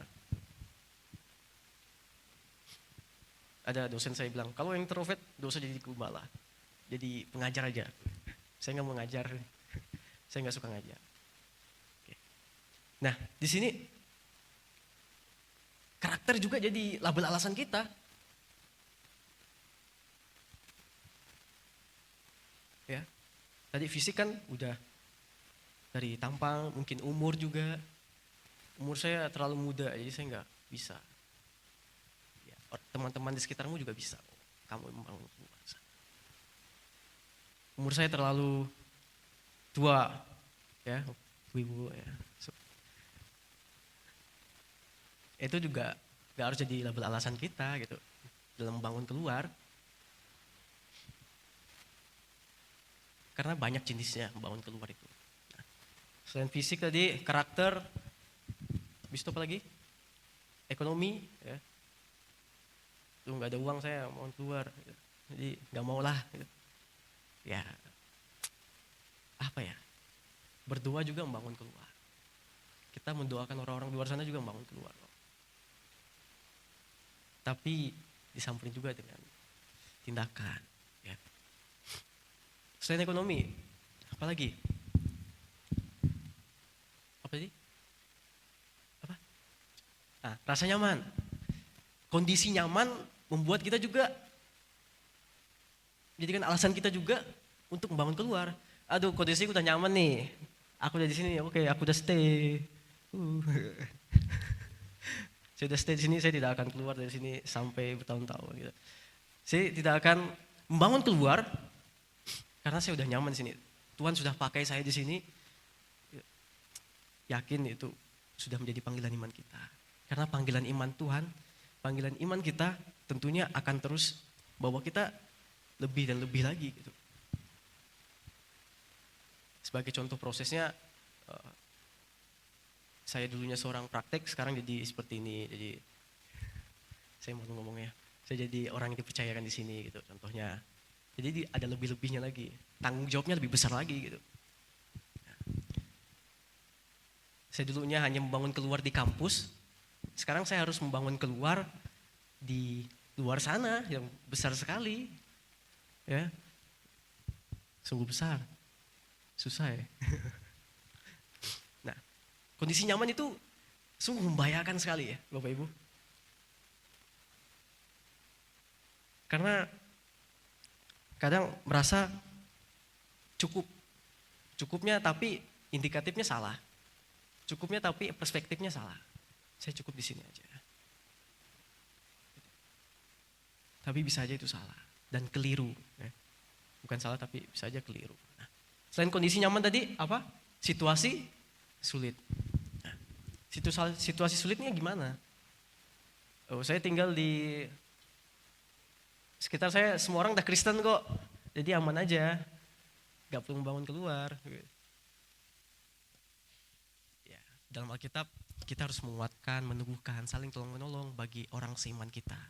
C: Ada dosen saya bilang, kalau yang introvert dosa jadi gembala, jadi pengajar aja. Saya nggak mau ngajar, saya nggak suka ngajar. Oke. Nah di sini karakter juga jadi label alasan kita. Ya, tadi fisik kan udah. Dari tampang, mungkin umur juga. Umur saya terlalu muda, jadi saya nggak bisa. Ya, teman-teman di sekitarmu juga bisa. Kamu membangun keluar. Umur saya terlalu tua, ya, ibu ya. Itu juga nggak harus jadi label alasan kita gitu dalam membangun keluar. Karena banyak jenisnya membangun keluar itu. Selain fisik tadi, karakter, habis itu apa lagi? Ekonomi, ya. Tuh nggak ada uang saya mau keluar, jadi nggak mau lah. Gitu. Ya, apa ya? Berdoa juga membangun keluar. Kita mendoakan orang-orang di luar sana juga membangun keluar. Tapi disampaikan juga dengan tindakan. Ya. Selain ekonomi, apa lagi? Apa sih? Apa? Nah, rasa nyaman. Kondisi nyaman membuat kita juga jadikan alasan kita juga untuk membangun keluar. Aduh, kondisi udah nyaman nih. Aku udah di sini, oke, aku udah stay. Saya udah stay di sini, saya tidak akan keluar dari sini sampai bertahun-tahun gitu. Saya tidak akan membangun keluar karena saya udah nyaman di sini. Tuhan sudah pakai saya di sini. Yakin itu sudah menjadi panggilan iman kita. Karena panggilan iman Tuhan, panggilan iman kita tentunya akan terus bawa kita lebih dan lebih lagi gitu. Sebagai contoh prosesnya, saya dulunya seorang praktek, sekarang jadi seperti ini. Jadi saya mau ngomongnya, saya jadi orang yang dipercayakan di sini gitu contohnya. Jadi ada lebih-lebihnya lagi, tanggung jawabnya lebih besar lagi gitu. Saya dulunya hanya membangun keluar di kampus, sekarang saya harus membangun keluar di luar sana yang besar sekali, ya, sungguh besar, susah ya. Nah, kondisi nyaman itu sungguh membahayakan sekali ya, Bapak Ibu. Karena kadang merasa cukupnya tapi indikatifnya salah. Cukupnya tapi perspektifnya salah. Saya cukup di sini aja. Tapi bisa aja itu salah dan keliru. Ya. Bukan salah tapi bisa aja keliru. Nah, selain kondisi nyaman tadi apa? Situasi sulit. Nah, situasi sulitnya gimana? Oh, saya tinggal di sekitar saya semua orang udah Kristen kok. Jadi aman aja. Gak perlu membangun keluar. Dalam Alkitab kita harus menguatkan, meneguhkan, saling tolong menolong bagi orang seiman kita.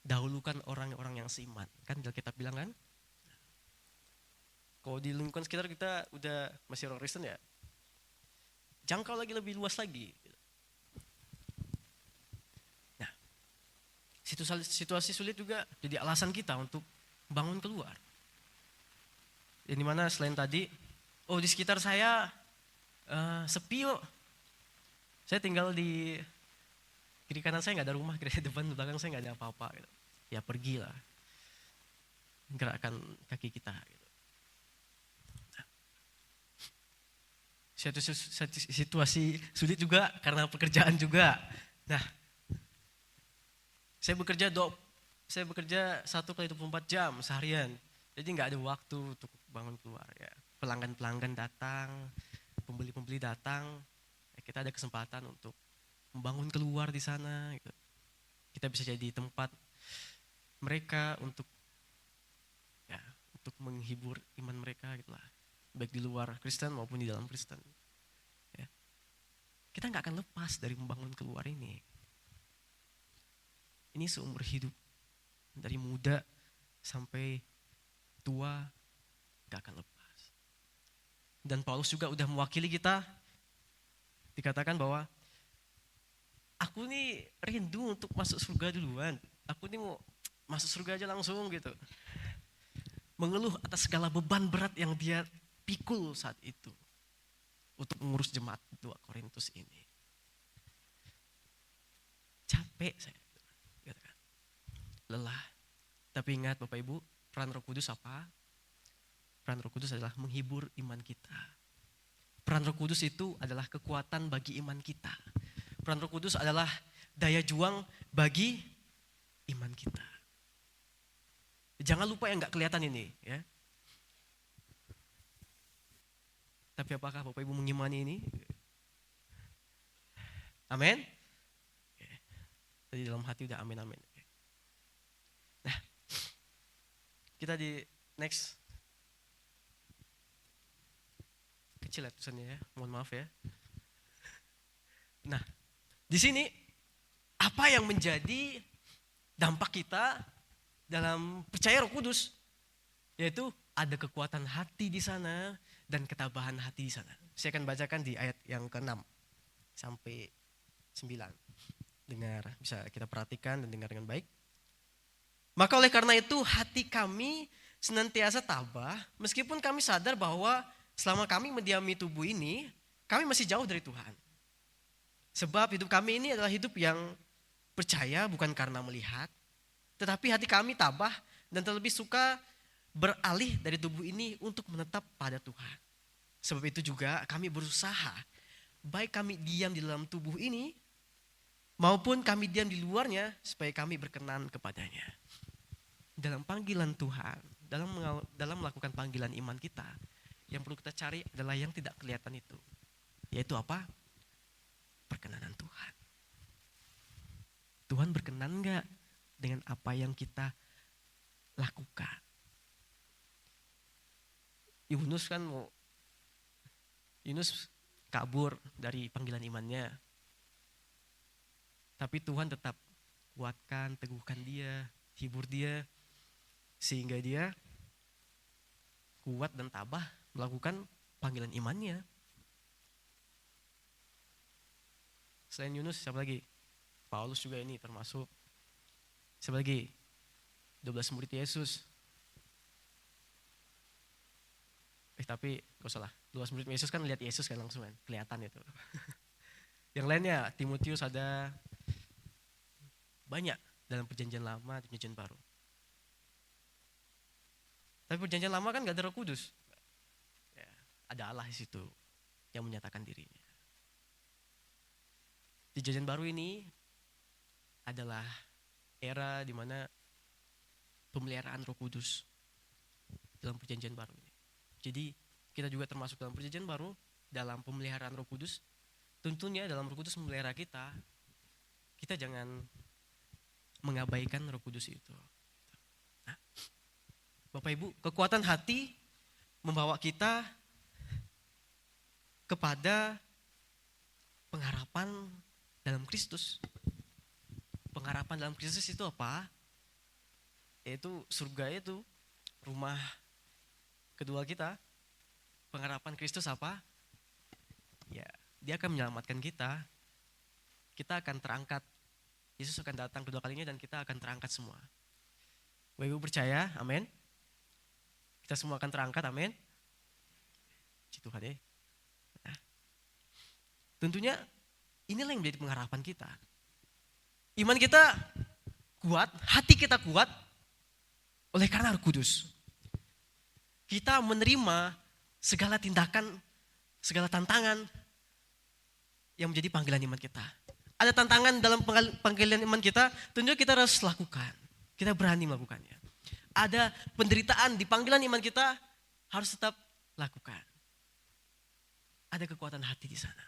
C: Dahulukan orang-orang yang seiman. Kan Alkitab bilang kan? Kalau di lingkungan sekitar kita udah masih orang Kristen ya, jangkau lagi lebih luas lagi. Nah, situasi sulit juga jadi alasan kita untuk bangun keluar. Yang dimana selain tadi, oh di sekitar saya sepi yuk. Saya tinggal di kiri kanan saya nggak ada rumah, kiri depan belakang saya nggak ada apa-apa. Gitu. Ya pergilah, gerakkan kaki kita. Gitu. Nah, situasi sulit juga karena pekerjaan juga. Nah, saya bekerja 1 kali 24 jam seharian, jadi nggak ada waktu untuk bangun keluar. Ya. Pelanggan datang. Pembeli-pembeli datang, kita ada kesempatan untuk membangun keluar di sana. Gitu. Kita bisa jadi tempat mereka untuk menghibur iman mereka, gitulah. Baik di luar Kristen maupun di dalam Kristen. Ya. Kita nggak akan lepas dari membangun keluar ini. Ini seumur hidup, dari muda sampai tua nggak akan lepas. Dan Paulus juga udah mewakili kita, dikatakan bahwa aku nih rindu untuk masuk surga duluan. Aku nih mau masuk surga aja langsung gitu. Mengeluh atas segala beban berat yang dia pikul saat itu untuk mengurus jemaat 2 Korintus ini. Capek saya, lelah. Tapi ingat Bapak Ibu, peran Roh Kudus apa? Peran Roh Kudus adalah menghibur iman kita. Peran Roh Kudus itu adalah kekuatan bagi iman kita. Peran Roh Kudus adalah daya juang bagi iman kita. Jangan lupa yang gak kelihatan ini. Ya. Tapi apakah Bapak Ibu mengimani ini? Amin? Tadi dalam hati udah amin. Nah, kita di next. Kecil ya tulisannya ya, mohon maaf ya. Nah, di sini apa yang menjadi dampak kita dalam percaya Roh Kudus? Yaitu ada kekuatan hati di sana dan ketabahan hati di sana. Saya akan bacakan di ayat yang ke-6 sampai 9. Dengar, bisa kita perhatikan dan dengar dengan baik. Maka oleh karena itu hati kami senantiasa tabah meskipun kami sadar bahwa selama kami mendiami tubuh ini, kami masih jauh dari Tuhan. Sebab hidup kami ini adalah hidup yang percaya bukan karena melihat, tetapi hati kami tabah dan terlebih suka beralih dari tubuh ini untuk menetap pada Tuhan. Sebab itu juga kami berusaha, baik kami diam di dalam tubuh ini, maupun kami diam di luarnya, supaya kami berkenan kepadanya. Dalam panggilan Tuhan, dalam melakukan panggilan iman kita, yang perlu kita cari adalah yang tidak kelihatan itu. Yaitu apa? Perkenanan Tuhan. Tuhan berkenan gak dengan apa yang kita lakukan? Yunus kabur dari panggilan imannya. Tapi Tuhan tetap kuatkan, teguhkan dia, hibur dia. Sehingga dia kuat dan tabah melakukan panggilan imannya. Selain Yunus, siapa lagi? Paulus juga ini termasuk. Siapa lagi? 12 murid Yesus. Tapi gak usah lah. 12 murid Yesus kan lihat Yesus kan langsung kan. Kelihatan itu. Yang lainnya, Timotius ada banyak dalam perjanjian lama, perjanjian baru. Tapi perjanjian lama kan gak ada Roh Kudus. Ya, ada Allah di situ yang menyatakan dirinya. Di perjanjian baru ini adalah era di mana pemeliharaan Roh Kudus dalam perjanjian baru ini. Jadi kita juga termasuk dalam perjanjian baru, dalam pemeliharaan Roh Kudus. Tentunya dalam Roh Kudus memelihara kita, kita jangan mengabaikan Roh Kudus itu. Nah, Bapak Ibu, kekuatan hati membawa kita kepada pengharapan dalam Kristus. Pengharapan dalam Kristus itu apa? Yaitu surga itu, rumah kedua kita. Pengharapan Kristus apa? Ya, dia akan menyelamatkan kita. Kita akan terangkat. Yesus akan datang kedua kalinya dan kita akan terangkat semua. Bapak Ibu percaya? Amin. Kita semua akan terangkat, amin. Tuhan ya. Nah, tentunya inilah yang menjadi pengharapan kita. Iman kita kuat, hati kita kuat oleh karena Roh Kudus. Kita menerima segala tindakan, segala tantangan yang menjadi panggilan iman kita. Ada tantangan dalam panggilan iman kita, tentunya kita harus lakukan. Kita berani melakukannya. Ada penderitaan di panggilan iman kita, harus tetap lakukan. Ada kekuatan hati di sana.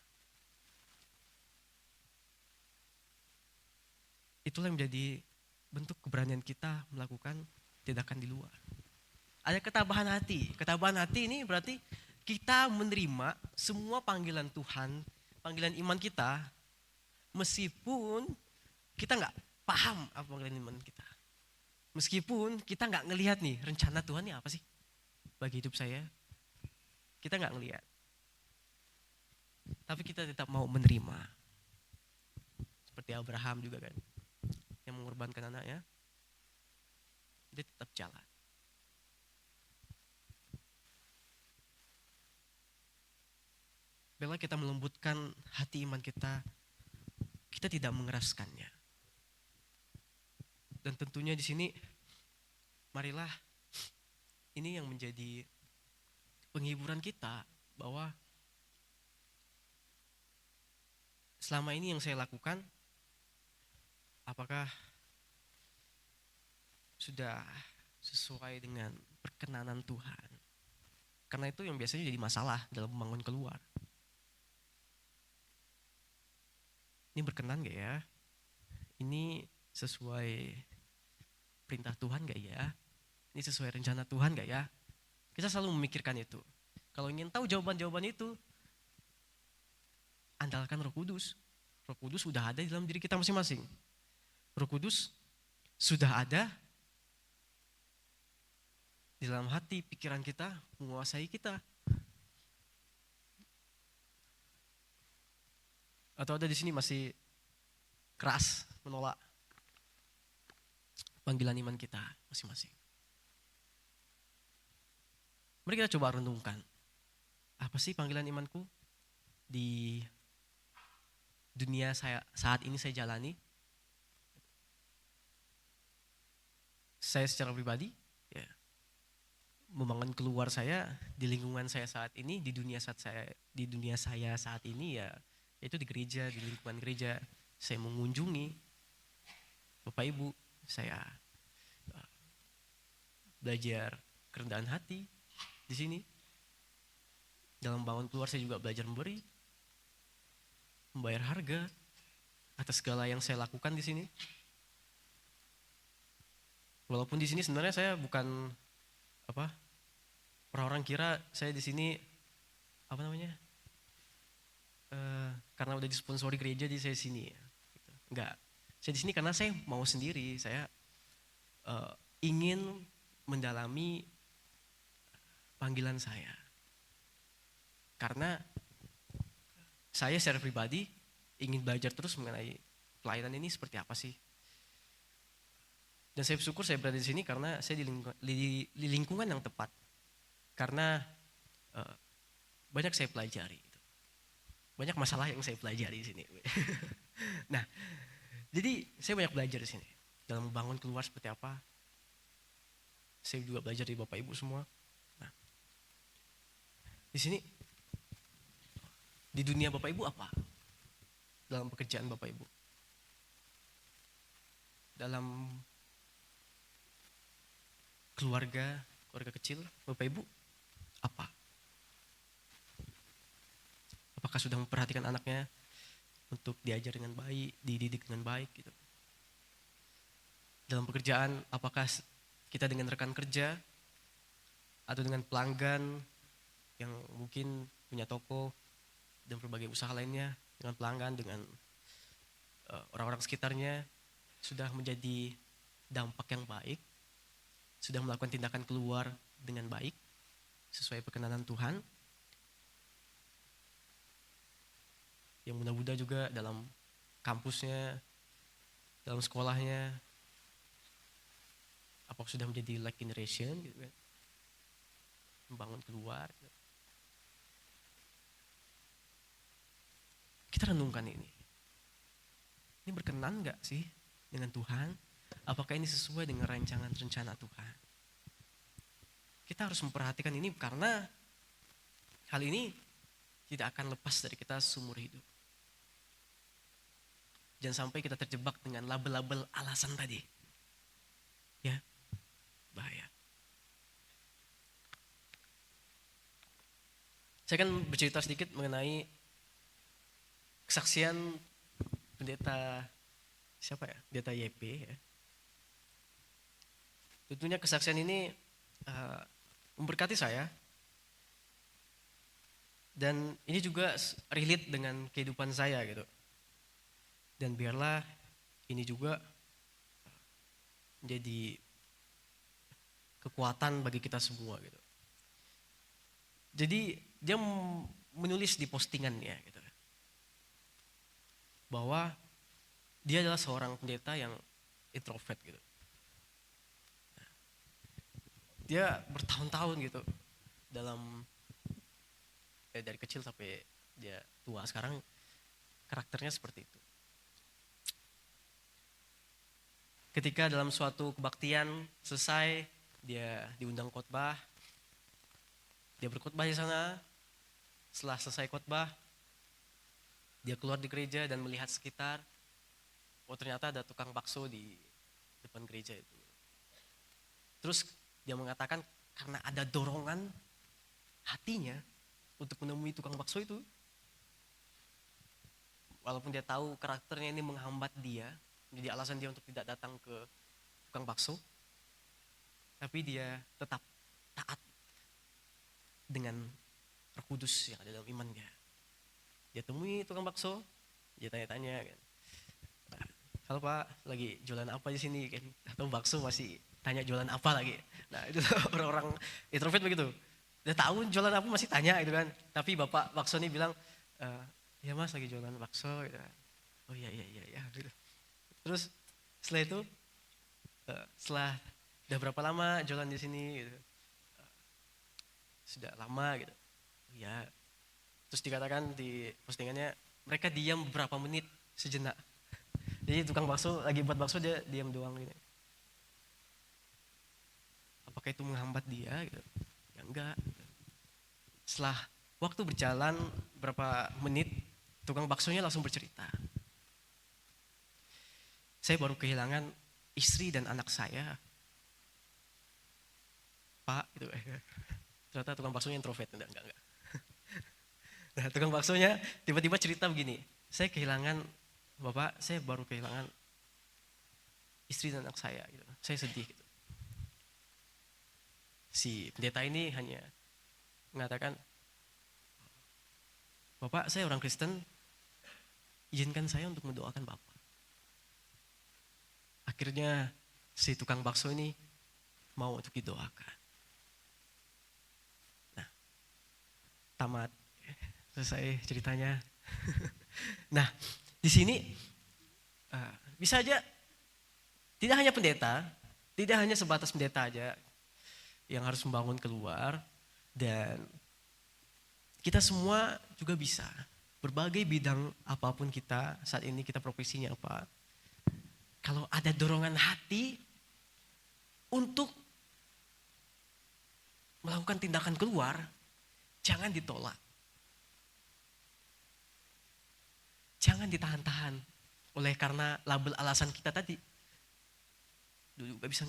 C: Itulah yang menjadi bentuk keberanian kita melakukan tindakan di luar. Ada ketabahan hati. Ketabahan hati ini berarti kita menerima semua panggilan Tuhan, panggilan iman kita, meskipun kita gak paham apa panggilan iman kita. Meskipun kita gak ngelihat nih rencana Tuhan ini apa sih bagi hidup saya. Kita gak ngelihat. Tapi kita tetap mau menerima. Seperti Abraham juga kan, yang mengorbankan anaknya. Dia tetap jalan. Bila kita melembutkan hati iman kita, kita tidak mengeraskannya. Dan tentunya di sini, marilah ini yang menjadi penghiburan kita bahwa selama ini yang saya lakukan, apakah sudah sesuai dengan perkenanan Tuhan? Karena itu yang biasanya jadi masalah dalam membangun keluar. Ini berkenan gak ya? Ini sesuai perintah Tuhan gak ya? Ini sesuai rencana Tuhan gak ya? Kita selalu memikirkan itu. Kalau ingin tahu jawaban-jawaban itu, andalkan Roh Kudus. Roh Kudus sudah ada di dalam diri kita masing-masing. Roh Kudus sudah ada di dalam hati, pikiran kita, menguasai kita. Atau ada di sini masih keras menolak panggilan iman kita masing-masing. Mari kita coba renungkan. Apa sih panggilan imanku di dunia saya saat ini saya jalani? Saya secara pribadi ya, membangun keluar saya di lingkungan saya saat ini, di dunia saya saat ini ya, itu di gereja, di lingkungan gereja. Saya mengunjungi Bapak Ibu, saya belajar kerendahan hati di sini. Dalam bangun keluar saya juga belajar memberi, membayar harga atas segala yang saya lakukan di sini. Walaupun di sini sebenarnya saya bukan orang-orang kira saya di sini karena udah disponsori gereja di saya sini ya. Gitu. Enggak, saya di sini karena saya mau sendiri. Saya ingin mendalami panggilan saya. Karena saya secara pribadi ingin belajar terus mengenai pelayanan ini seperti apa sih. Dan saya bersyukur saya berada di sini karena saya di lingkungan yang tepat. Karena banyak saya pelajari. Banyak masalah yang saya pelajari di sini. Nah, jadi saya banyak belajar di sini. Dalam membangun keluar seperti apa. Saya juga belajar dari Bapak Ibu semua. Nah, di sini, di dunia Bapak Ibu apa? Dalam pekerjaan Bapak Ibu. Dalam keluarga kecil Bapak Ibu apa? Apakah sudah memperhatikan anaknya untuk diajar dengan baik, dididik dengan baik gitu. Dalam pekerjaan apakah kita dengan rekan kerja atau dengan pelanggan yang mungkin punya toko dan berbagai usaha lainnya, dengan pelanggan, dengan orang-orang sekitarnya sudah menjadi dampak yang baik, sudah melakukan tindakan keluar dengan baik sesuai perkenanan Tuhan. Yang muda-muda juga dalam kampusnya, dalam sekolahnya, apakah sudah menjadi like generation gitu kan, membangun keluar gitu. Kita renungkan ini berkenan gak sih dengan Tuhan? Apakah ini sesuai dengan rancangan rencana Tuhan? Kita harus memperhatikan ini karena hal ini tidak akan lepas dari kita seumur hidup. Jangan sampai kita terjebak dengan label-label alasan tadi. Ya, bahaya. Saya akan bercerita sedikit mengenai kesaksian pendeta siapa ya? Pendeta YP ya. Tentunya kesaksian ini memberkati saya. Dan ini juga relate dengan kehidupan saya gitu. Dan biarlah ini juga menjadi kekuatan bagi kita semua gitu. Jadi dia menulis di postingannya gitu, bahwa dia adalah seorang pendeta yang introvert gitu. Dia bertahun-tahun gitu dalam dari kecil sampai dia tua sekarang karakternya seperti itu. Ketika dalam suatu kebaktian selesai, dia diundang khotbah. Dia berkhotbah di sana. Setelah selesai khotbah, dia keluar di gereja dan melihat sekitar. Oh, ternyata ada tukang bakso di depan gereja itu. Terus dia mengatakan karena ada dorongan hatinya untuk menemui tukang bakso itu. Walaupun dia tahu karakternya ini menghambat dia, jadi alasan dia untuk tidak datang ke tukang bakso, tapi dia tetap taat dengan Roh Kudus yang ada dalam imannya. Dia temui tukang bakso, dia tanya-tanya kan, halo Pak, lagi jualan apa di sini kan? Atau bakso masih tanya jualan apa lagi. Nah itu orang-orang introvert begitu. Dia tahu jualan apa masih tanya gitu kan. Tapi bapak bakso ini bilang, ya mas lagi jualan bakso gitu. Oh iya gitu. Terus setelah itu setelah udah berapa lama jualan di sini gitu. Sudah lama gitu. Oh iya. Terus dikatakan di postingannya mereka diam beberapa menit sejenak. Jadi tukang bakso lagi buat bakso dia diam doang gitu. Apakah itu menghambat dia gitu? Ya enggak. Setelah waktu berjalan berapa menit, tukang baksonya langsung bercerita. Saya baru kehilangan istri dan anak saya. Pak, gitu. Ternyata tukang baksonya introvert, enggak. Nah, tukang baksonya tiba-tiba cerita begini, saya kehilangan, Bapak, saya baru kehilangan istri dan anak saya, gitu. Saya sedih, gitu. Si pendeta ini hanya mengatakan, Bapak, saya orang Kristen, izinkan saya untuk mendoakan Bapak. Akhirnya si tukang bakso ini mau untuk didoakan. Nah, tamat. Selesai ceritanya. Nah, di sini bisa aja tidak hanya pendeta, tidak hanya sebatas pendeta aja yang harus membangun keluar, dan kita semua juga bisa. Berbagai bidang apapun kita saat ini, kita profesinya apa. Kalau ada dorongan hati untuk melakukan tindakan keluar, jangan ditolak. Jangan ditahan-tahan oleh karena label alasan kita tadi. Dulu gak bisa.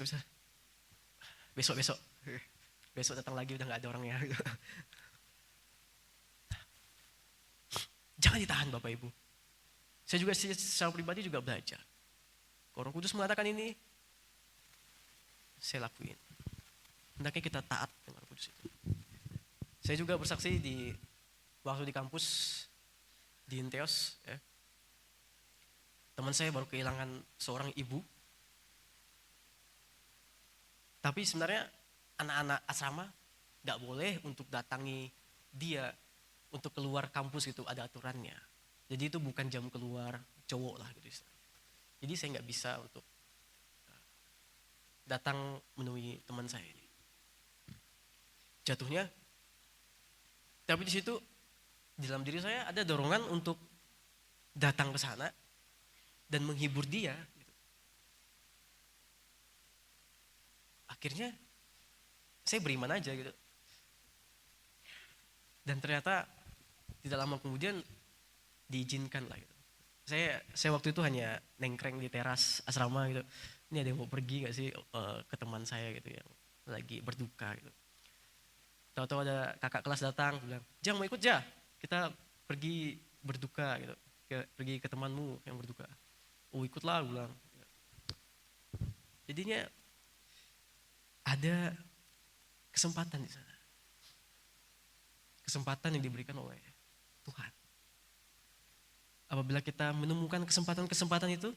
C: Besok datang lagi udah gak ada orangnya. Jangan ditahan Bapak Ibu. Saya juga secara pribadi juga belajar. Kalau Roh Kudus mengatakan ini, saya lakuin. Hendaknya kita taat dengan Roh Kudus itu. Saya juga bersaksi waktu di kampus di Inteos, ya. Teman saya baru kehilangan seorang ibu. Tapi sebenarnya anak-anak asrama gak boleh untuk datangi dia untuk keluar kampus gitu, ada aturannya. Jadi itu bukan jam keluar cowok lah gitu. Jadi saya gak bisa untuk datang menemui teman saya ini. Jatuhnya, tapi di situ di dalam diri saya ada dorongan untuk datang ke sana dan menghibur dia. Gitu. Akhirnya saya beriman aja gitu. Dan ternyata tidak lama kemudian diizinkan lah gitu. Saya waktu itu hanya nengkreng di teras asrama gitu. Ini ada yang mau pergi gak sih ke teman saya gitu yang lagi berduka gitu. Tahu-tahu ada kakak kelas datang bilang, "Jang mau ikut Ja? Kita pergi berduka gitu. Pergi ke temanmu yang berduka." "Oh ikutlah," gue bilang. Jadinya ada kesempatan di sana. Kesempatan yang diberikan oleh Tuhan. Apabila kita menemukan kesempatan-kesempatan itu,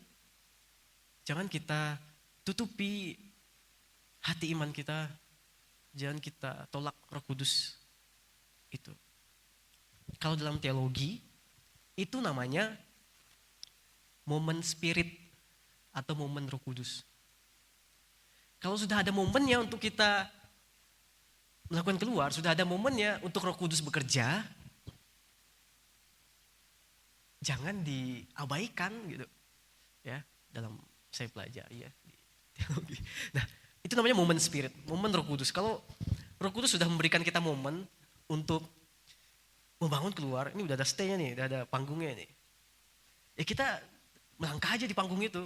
C: jangan kita tutupi hati iman kita, jangan kita tolak Roh Kudus itu. Kalau dalam teologi, itu namanya momen spirit atau momen Roh Kudus. Kalau sudah ada momennya untuk kita melakukan keluar, sudah ada momennya untuk Roh Kudus bekerja, jangan diabaikan gitu. Ya, dalam saya pelajari ya di teologi. Nah, itu namanya momen spirit, momen Roh Kudus. Kalau Roh Kudus sudah memberikan kita momen untuk membangun keluar, ini udah ada stay-nya nih, udah ada panggungnya nih. Ya kita melangkah aja di panggung itu.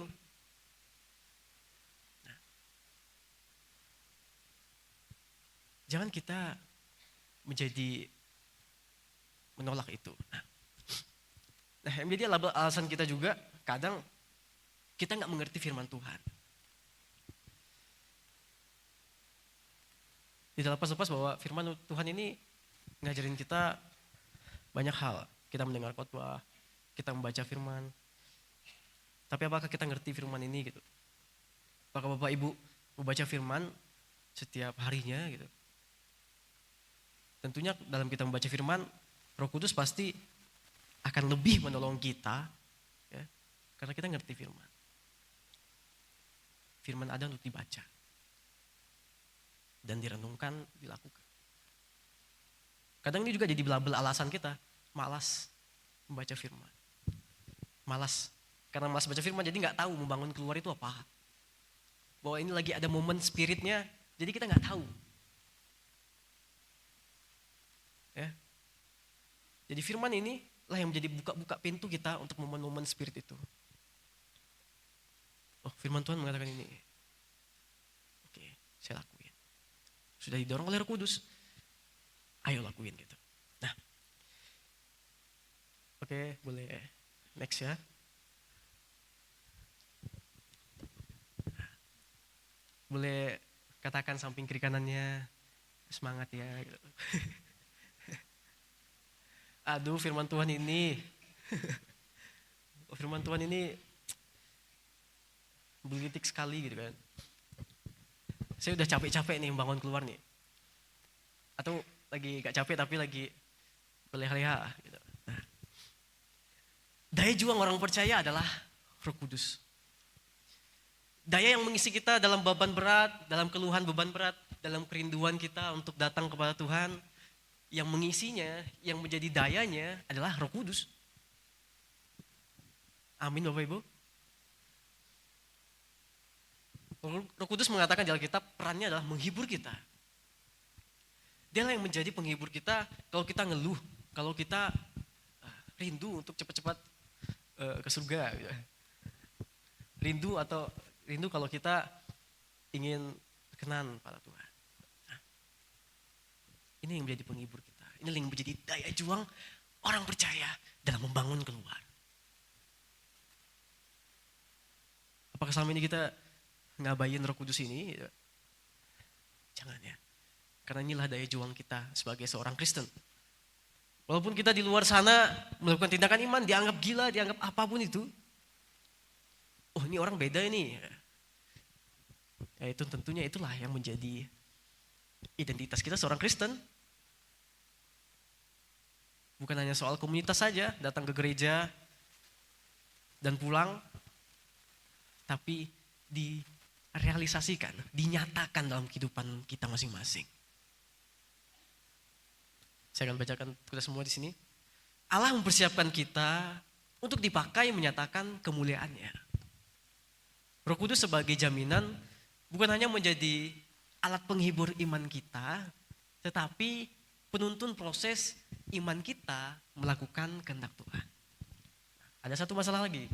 C: Nah, jangan kita menjadi menolak itu. Nah, yang menjadi alasan kita juga kadang kita nggak mengerti firman Tuhan. Tidak lepas bahwa firman Tuhan ini ngajarin kita banyak hal. Kita mendengar khotbah, kita membaca firman. Tapi apakah kita ngerti firman ini gitu? Apakah Bapak Ibu membaca firman setiap harinya gitu? Tentunya dalam kita membaca firman, Roh Kudus pasti akan lebih menolong kita, ya, karena kita ngerti firman. Firman ada untuk dibaca dan direnungkan, dilakukan. Kadang ini juga jadi belabel alasan kita, malas membaca firman. Malas, karena malas baca firman jadi nggak tahu membangun keluar itu apa. Bahwa ini lagi ada momen spiritnya, jadi kita nggak tahu. Ya. Jadi firman ini lah yang menjadi buka-buka pintu kita untuk momen-momen spirit itu. Oh, firman Tuhan mengatakan ini. Oke, saya lakuin. Sudah didorong oleh Roh Kudus, ayo lakuin gitu. Nah, oke, boleh next ya. Boleh katakan samping kiri kanannya, semangat ya. Gitu. Aduh, firman Tuhan ini, firman Tuhan ini berlitik sekali gitu kan. Saya udah capek-capek nih membangun keluar nih. Atau lagi gak capek tapi lagi berleha-leha gitu. Nah, daya juang orang percaya adalah Roh Kudus. Daya yang mengisi kita dalam beban berat, dalam keluhan beban berat, dalam kerinduan kita untuk datang kepada Tuhan, yang mengisinya, yang menjadi dayanya adalah Roh Kudus. Amin Bapak Ibu. Roh Kudus mengatakan di Alkitab perannya adalah menghibur kita. Dialah yang menjadi penghibur kita kalau kita ngeluh, kalau kita rindu untuk cepat-cepat ke surga. Gitu. Rindu kalau kita ingin berkenan pada Tuhan. Nah, ini yang menjadi penghibur kita. Ini yang menjadi daya juang orang percaya dalam membangun keluar. Apakah selama ini kita ngabain Roh Kudus ini? Jangan ya. Karena inilah daya juang kita sebagai seorang Kristen. Walaupun kita di luar sana melakukan tindakan iman, dianggap gila, dianggap apapun itu. Oh, ini orang beda ini. Ya, itu tentunya itulah yang menjadi identitas kita seorang Kristen. Bukan hanya soal komunitas saja, datang ke gereja dan pulang, tapi direalisasikan, dinyatakan dalam kehidupan kita masing-masing. Saya akan bacakan kita semua di sini. Allah mempersiapkan kita untuk dipakai menyatakan kemuliaannya. Roh Kudus sebagai jaminan bukan hanya menjadi alat penghibur iman kita, tetapi penuntun proses iman kita melakukan kehendak Tuhan. Ada satu masalah lagi.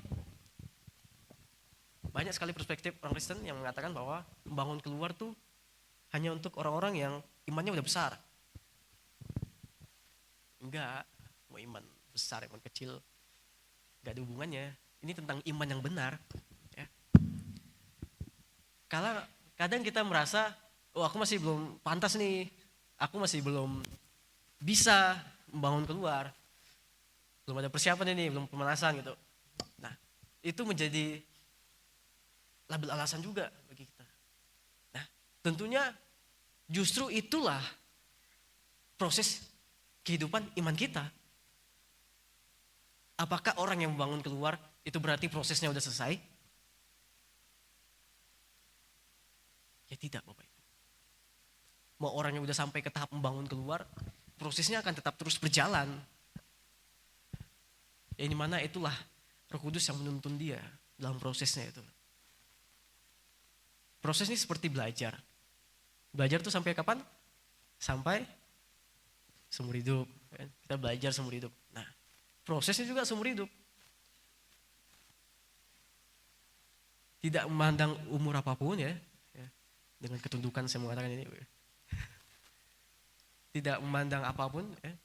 C: Banyak sekali perspektif orang Kristen yang mengatakan bahwa membangun keluar tuh hanya untuk orang-orang yang imannya udah besar. Enggak, mau iman besar, iman kecil, enggak ada hubungannya. Ini tentang iman yang benar. Ya. Kalau kadang kita merasa, oh aku masih belum pantas nih, aku masih belum bisa membangun keluar, belum ada persiapan ini, belum pemanasan gitu. Nah, itu menjadi label alasan juga bagi kita. Nah, tentunya justru itulah proses kehidupan iman kita. Apakah orang yang membangun keluar itu berarti prosesnya udah selesai? Ya tidak Bapak Ibu. Mau orang yang udah sampai ke tahap membangun keluar, prosesnya akan tetap terus berjalan. Yang dimana itulah Roh Kudus yang menuntun dia dalam prosesnya itu. Prosesnya seperti belajar. Belajar tuh sampai kapan? Sampai seumur hidup. Kita belajar seumur hidup. Nah, prosesnya juga seumur hidup. Tidak memandang umur apapun ya. Dengan ketundukan saya mengatakan ini. Tidak memandang apapun ya.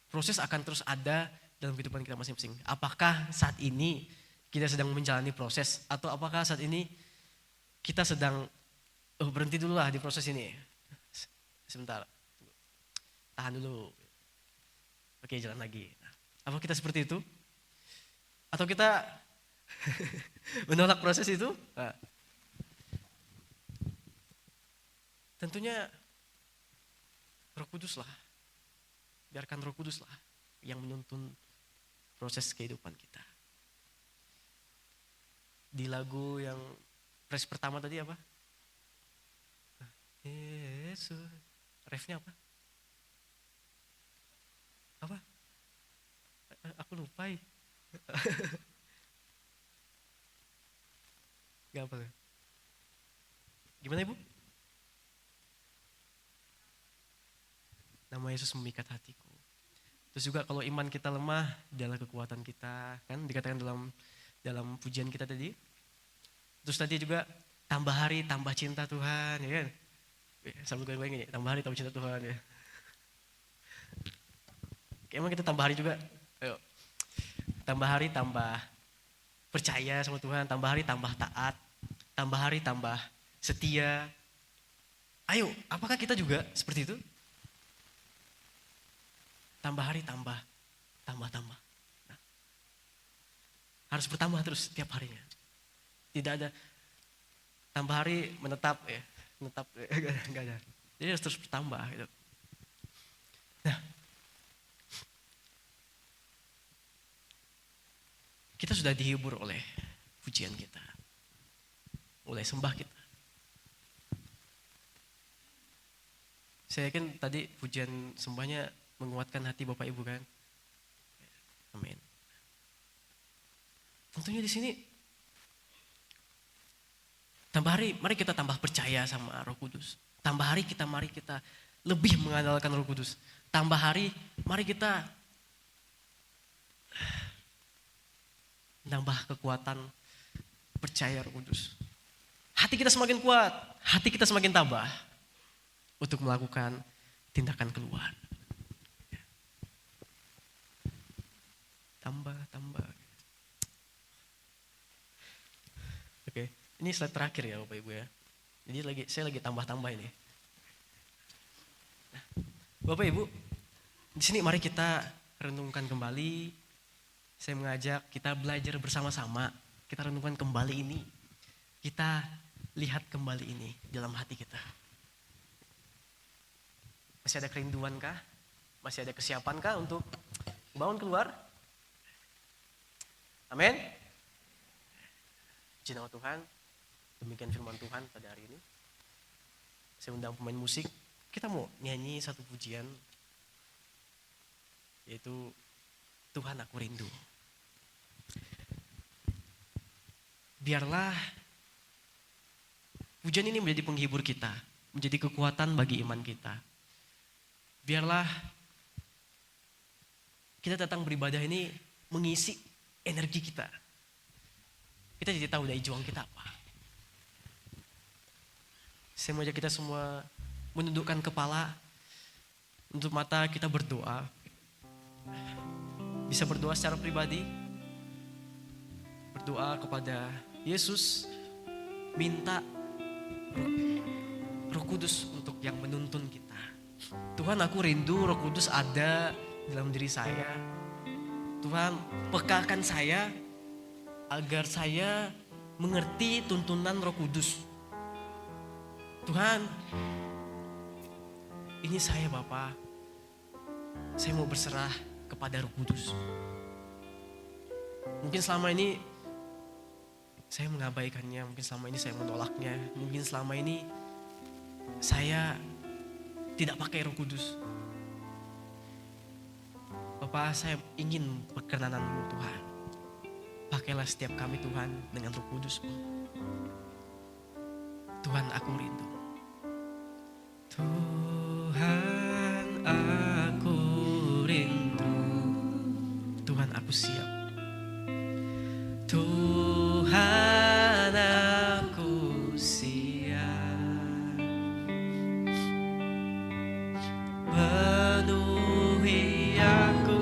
C: Proses akan terus ada dalam kehidupan kita masing-masing. Apakah saat ini kita sedang menjalani proses atau apakah saat ini kita sedang berhenti dulu lah di proses ini. Sebentar. Tahan dulu. Oke, jalan lagi. Apa kita seperti itu? Atau kita menolak proses itu? Nah, tentunya Roh Kudus lah. Biarkan Roh Kudus lah yang menuntun proses kehidupan kita. Di lagu yang verse pertama tadi apa? Yesus. Refnya apa? Apa? Aku lupa. Gak apa. Gimana Ibu? Nama Yesus memikat hatiku. Terus juga kalau iman kita lemah, dialah kekuatan kita, kan dikatakan dalam pujian kita tadi. Terus tadi juga tambah hari tambah cinta Tuhan, ya kan? Sambil gue ini, tambah hari tambah cinta Tuhan ya. Emang kita tambah hari juga, ayo. Tambah hari tambah percaya sama Tuhan, tambah hari tambah taat, tambah hari tambah setia. Ayo, apakah kita juga seperti itu? Tambah hari tambah. Nah, harus bertambah terus setiap harinya. Tidak ada tambah hari menetap ya, enggak ada. Jadi harus terus bertambah gitu. Nah, kita sudah dihibur oleh pujian kita, oleh sembah kita. Saya yakin tadi pujian sembahnya menguatkan hati Bapak Ibu kan. Amin. Tentunya di sini tambah hari mari kita tambah percaya sama Roh Kudus. Tambah hari mari kita lebih mengandalkan Roh Kudus. Tambah hari mari kita nambah kekuatan percaya Roh Kudus. Hati kita semakin kuat, hati kita semakin tabah untuk melakukan tindakan keluar. Tambah. Oke, ini slide terakhir ya Bapak Ibu ya. Jadi saya lagi tambah ini. Nah, Bapak Ibu, di sini mari kita renungkan kembali. Saya mengajak kita belajar bersama-sama. Kita renungkan kembali ini. Kita lihat kembali ini dalam hati kita. Masih ada kerinduan kah? Masih ada kesiapan kah untuk bangun keluar? Amin. Puji nama Tuhan. Demikian firman Tuhan pada hari ini. Saya undang pemain musik. Kita mau nyanyi satu pujian. Yaitu Tuhan aku rindu. Biarlah pujian ini menjadi penghibur kita. Menjadi kekuatan bagi iman kita. Biarlah kita datang beribadah ini mengisi energi kita. Kita jadi tahu daya juang kita apa. Saya mau ajak kita semua menundukkan kepala, menutup mata, kita berdoa. Bisa berdoa secara pribadi. Berdoa kepada Yesus, minta Roh Kudus untuk yang menuntun kita. Tuhan, aku rindu Roh Kudus ada dalam diri saya. Tuhan, pekakan saya agar saya mengerti tuntunan Roh Kudus. Tuhan, ini saya Bapa. Saya mau berserah kepada Roh Kudus. Mungkin selama ini saya mengabaikannya, mungkin selama ini saya menolaknya, mungkin selama ini saya tidak pakai Roh Kudus. Bapak, saya ingin perkenanan-Mu Tuhan. Pakailah setiap kami Tuhan dengan Roh Kudus-Mu. Tuhan, aku rindu. Tuhan, aku rindu. Tuhan, aku siap. Tuhan, aku siap. Penuhi aku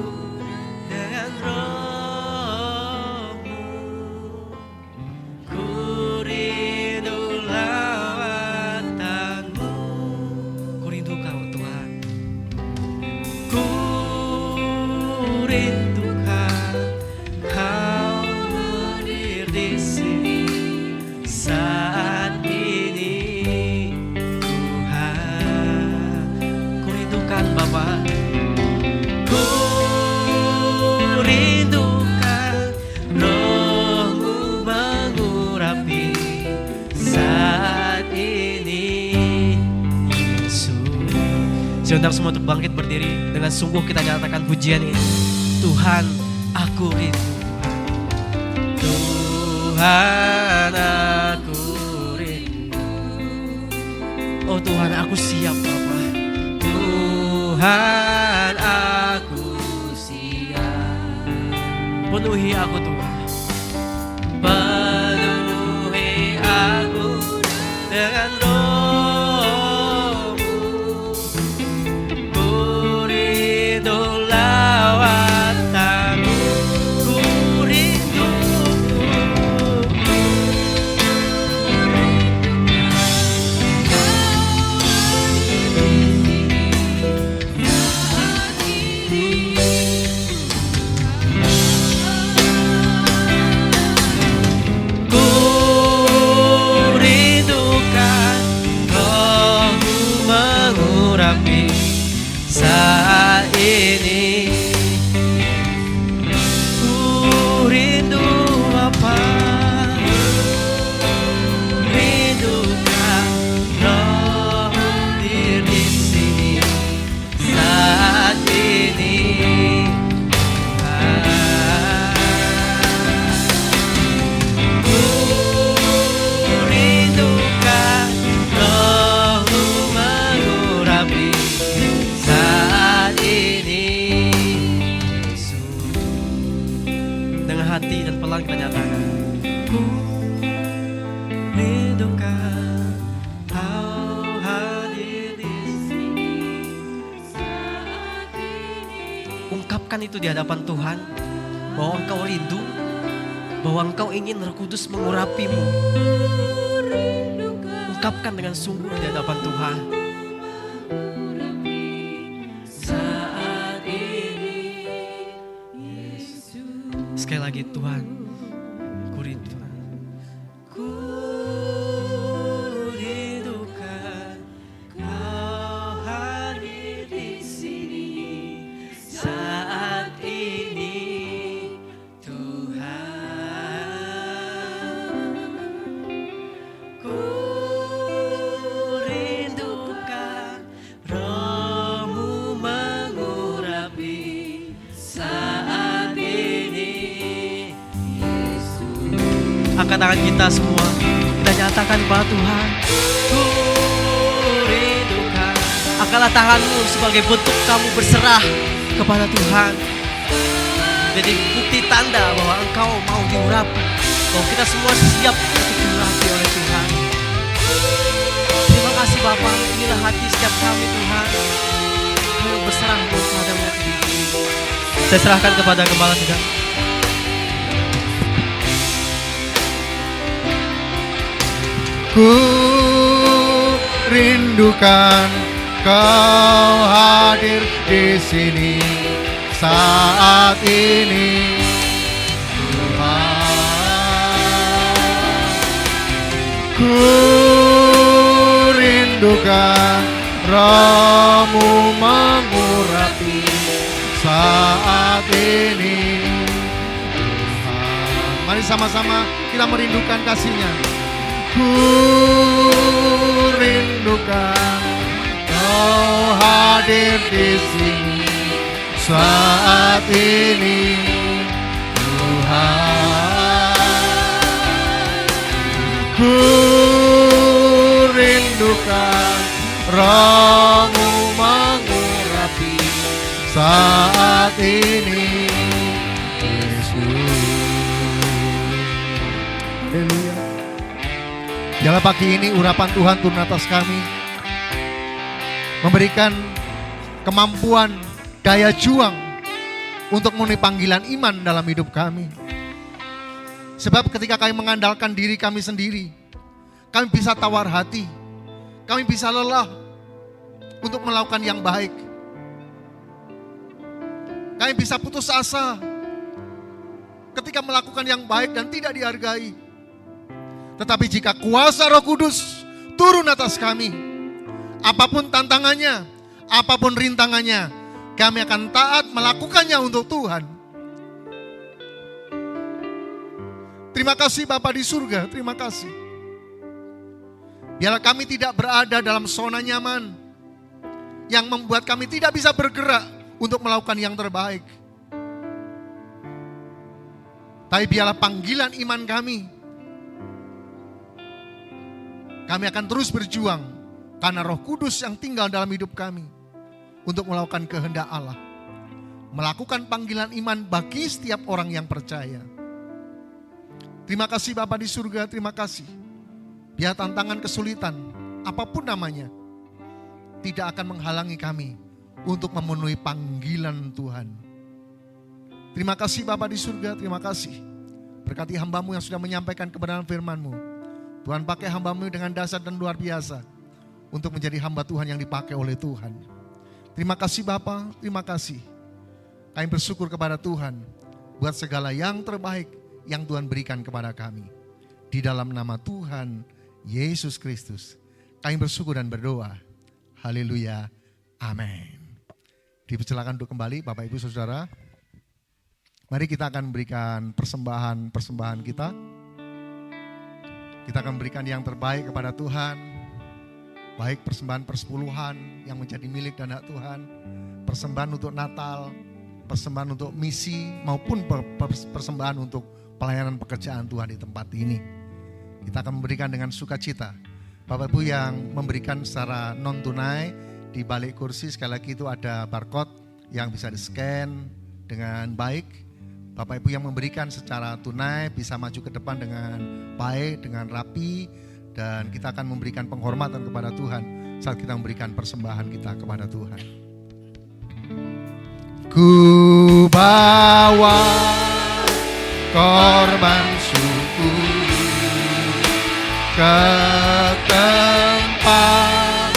C: dengan Roh-Mu. Ku rindu lawatan-Mu. Ku rindu Kau Tuhan. Ku rindukan Kau hadir di sini saat ini Tuhan. Ku rindukan Bapa. Ku rindu undang semua untuk bangkit berdiri. Dengan sungguh kita nyatakan pujian ini. Tuhan, aku rindu. Tuhan, aku rindu. Oh Tuhan, aku siap Bapa. Tuhan, aku siap. Penuhi aku Tuhan. Penuhi aku dengan roh-Mu. Ku rindu lawatan-Mu. Ku rindu-Mu. Ku rindukan Roh-Mu mengurapi saat ini. Ku rindu Bapa, rindukan Roh-Mu hadir di sini saat ini. Ku rindukan Roh-Mu mengurapi saat ini. Yesus. Dengan hati dan pelan kita nyatakan. Ku rindukan Kau hadir di sini saat ini. Ungkapkan itu di hadapan Tuhan, bahwa engkau rindu, bahwa engkau ingin Roh Kudus mengurapimu. Ungkapkan dengan sungguh di hadapan Tuhan. Saat ini, Yesus. Sekali lagi Tuhan, ku rindu. Ku rindukan Kau hadir di sini saat ini, Tuhan. Ku rindukan Roh-Mu mengurapi saat ini, Yesus. Angkat tangan kita semua, kita nyatakan kepada Tuhan. Ku rindukan. Angkatlah tanganmu sebagai bentuk kamu berserah kepada Tuhan. Jadi bukti tanda bahwa engkau mau diurapi, bahwa kita semua siap untuk diurapi oleh Tuhan. Terima kasih Bapa, inilah hati setiap kami Tuhan. Kami berserah kepadamu. Saya serahkan kepada Gembala Sidang.
D: Ku rindukan Kau hadir di sini saat ini, Tuhan. Ku rindukan Roh-Mu mengurapi saat ini, Tuhan. Mari sama-sama kita merindukan kasih-Nya. Ku rindukan Kau hadir di sini saat ini, Tuhan. Ku rindukan Roh-Mu mengurapi saat ini, Yesus. Haleluya. Biarlah pagi ini urapan Tuhan turun atas kami, memberikan kemampuan, daya juang untuk memenuhi panggilan iman dalam hidup kami. Sebab ketika kami mengandalkan diri kami sendiri, kami bisa tawar hati, kami bisa lelah untuk melakukan yang baik. Kami bisa putus asa ketika melakukan yang baik dan tidak dihargai. Tetapi jika kuasa Roh Kudus turun atas kami, apapun tantangannya, apapun rintangannya, kami akan taat melakukannya untuk Tuhan. Terima kasih Bapa di surga, terima kasih. Biarlah kami tidak berada dalam zona nyaman. yang membuat kami tidak bisa bergerak untuk melakukan yang terbaik. Tapi biarlah panggilan iman kami. Kami akan terus berjuang karena Roh Kudus yang tinggal dalam hidup kami untuk melakukan kehendak Allah. Melakukan panggilan iman bagi setiap orang yang percaya. Terima kasih Bapa di surga, terima kasih. Biar tantangan kesulitan, apapun namanya, tidak akan menghalangi kami untuk memenuhi panggilan Tuhan. Terima kasih Bapa di surga, terima kasih. Berkati hamba-Mu yang sudah menyampaikan kebenaran firman-Mu. Tuhan pakai hamba-Mu dengan dahsyat dan luar biasa untuk menjadi hamba Tuhan yang dipakai oleh Tuhan. Terima kasih Bapa, terima kasih. Kami bersyukur kepada Tuhan buat segala yang terbaik yang Tuhan berikan kepada kami. Di dalam nama Tuhan Yesus Kristus, kami bersyukur dan berdoa. Haleluya, amin. Dipersilakan untuk kembali Bapak Ibu Saudara. Mari kita akan memberikan persembahan kita. Kita akan memberikan yang terbaik kepada Tuhan. Baik persembahan persepuluhan yang menjadi milik dan hak Tuhan. Persembahan untuk Natal, persembahan untuk misi, maupun persembahan untuk pelayanan pekerjaan Tuhan di tempat ini. Kita akan memberikan dengan sukacita. Bapak Ibu yang memberikan secara non tunai, di balik kursi sekali lagi itu ada barcode yang bisa di-scan dengan baik. Bapak Ibu yang memberikan secara tunai bisa maju ke depan dengan baik, dengan rapi, dan kita akan memberikan penghormatan kepada Tuhan saat kita memberikan persembahan kita kepada Tuhan. Ku bawa korban syukur ke tempat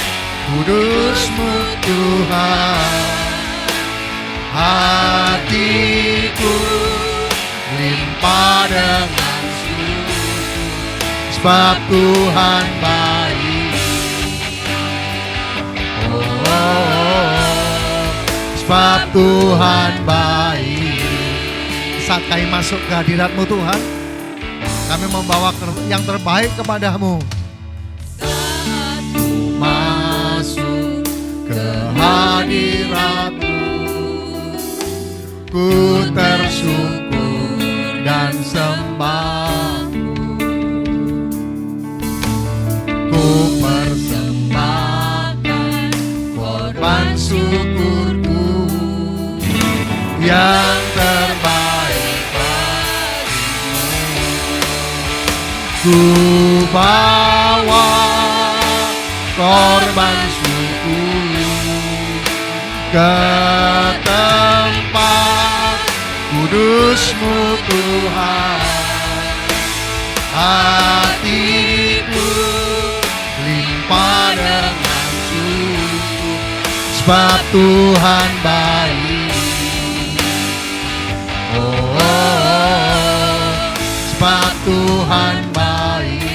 D: kudus-Mu Tuhan. Hatiku limpah dengan syukur, sebab Tuhan baik. Sebab Tuhan baik. Saat kami masuk ke hadirat-Mu Tuhan, kami membawa yang terbaik kepada-Mu. Masuk ke hadirat-Mu, ku tersyukur dan sembah-Mu. Ku persembahkan korban syukurku yang terbaik bagimu. Ku bawa korban syukur ke tempat kudus-Mu Tuhan. Hatiku limpah dengan syukur, sebab Tuhan baik. Sebab Tuhan baik.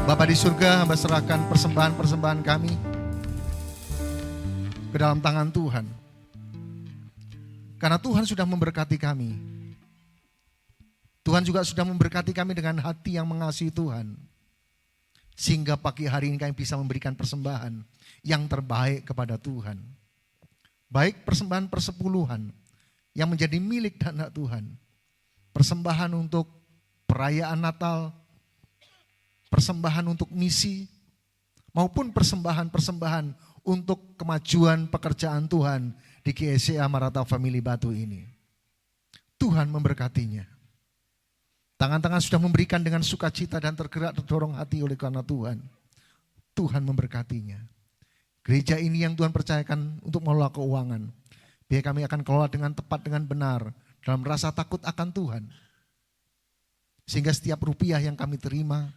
D: Bapa di surga, hamba serahkan persembahan-persembahan kami ke dalam tangan Tuhan. Karena Tuhan sudah memberkati kami. Tuhan juga sudah memberkati kami dengan hati yang mengasihi Tuhan. Sehingga pagi hari ini kami bisa memberikan persembahan yang terbaik kepada Tuhan. Baik persembahan persepuluhan yang menjadi milik dan hak Tuhan. Persembahan untuk perayaan Natal, persembahan untuk misi, maupun persembahan-persembahan untuk kemajuan pekerjaan Tuhan di GSCA Maranatha Family Batu ini. Tuhan memberkatinya. Tangan-tangan sudah memberikan dengan sukacita dan tergerak terdorong hati oleh karena Tuhan. Tuhan memberkatinya. Gereja ini yang Tuhan percayakan untuk mengelola keuangan. Biar kami akan kelola dengan tepat, dengan benar, dalam rasa takut akan Tuhan. Sehingga setiap rupiah yang kami terima,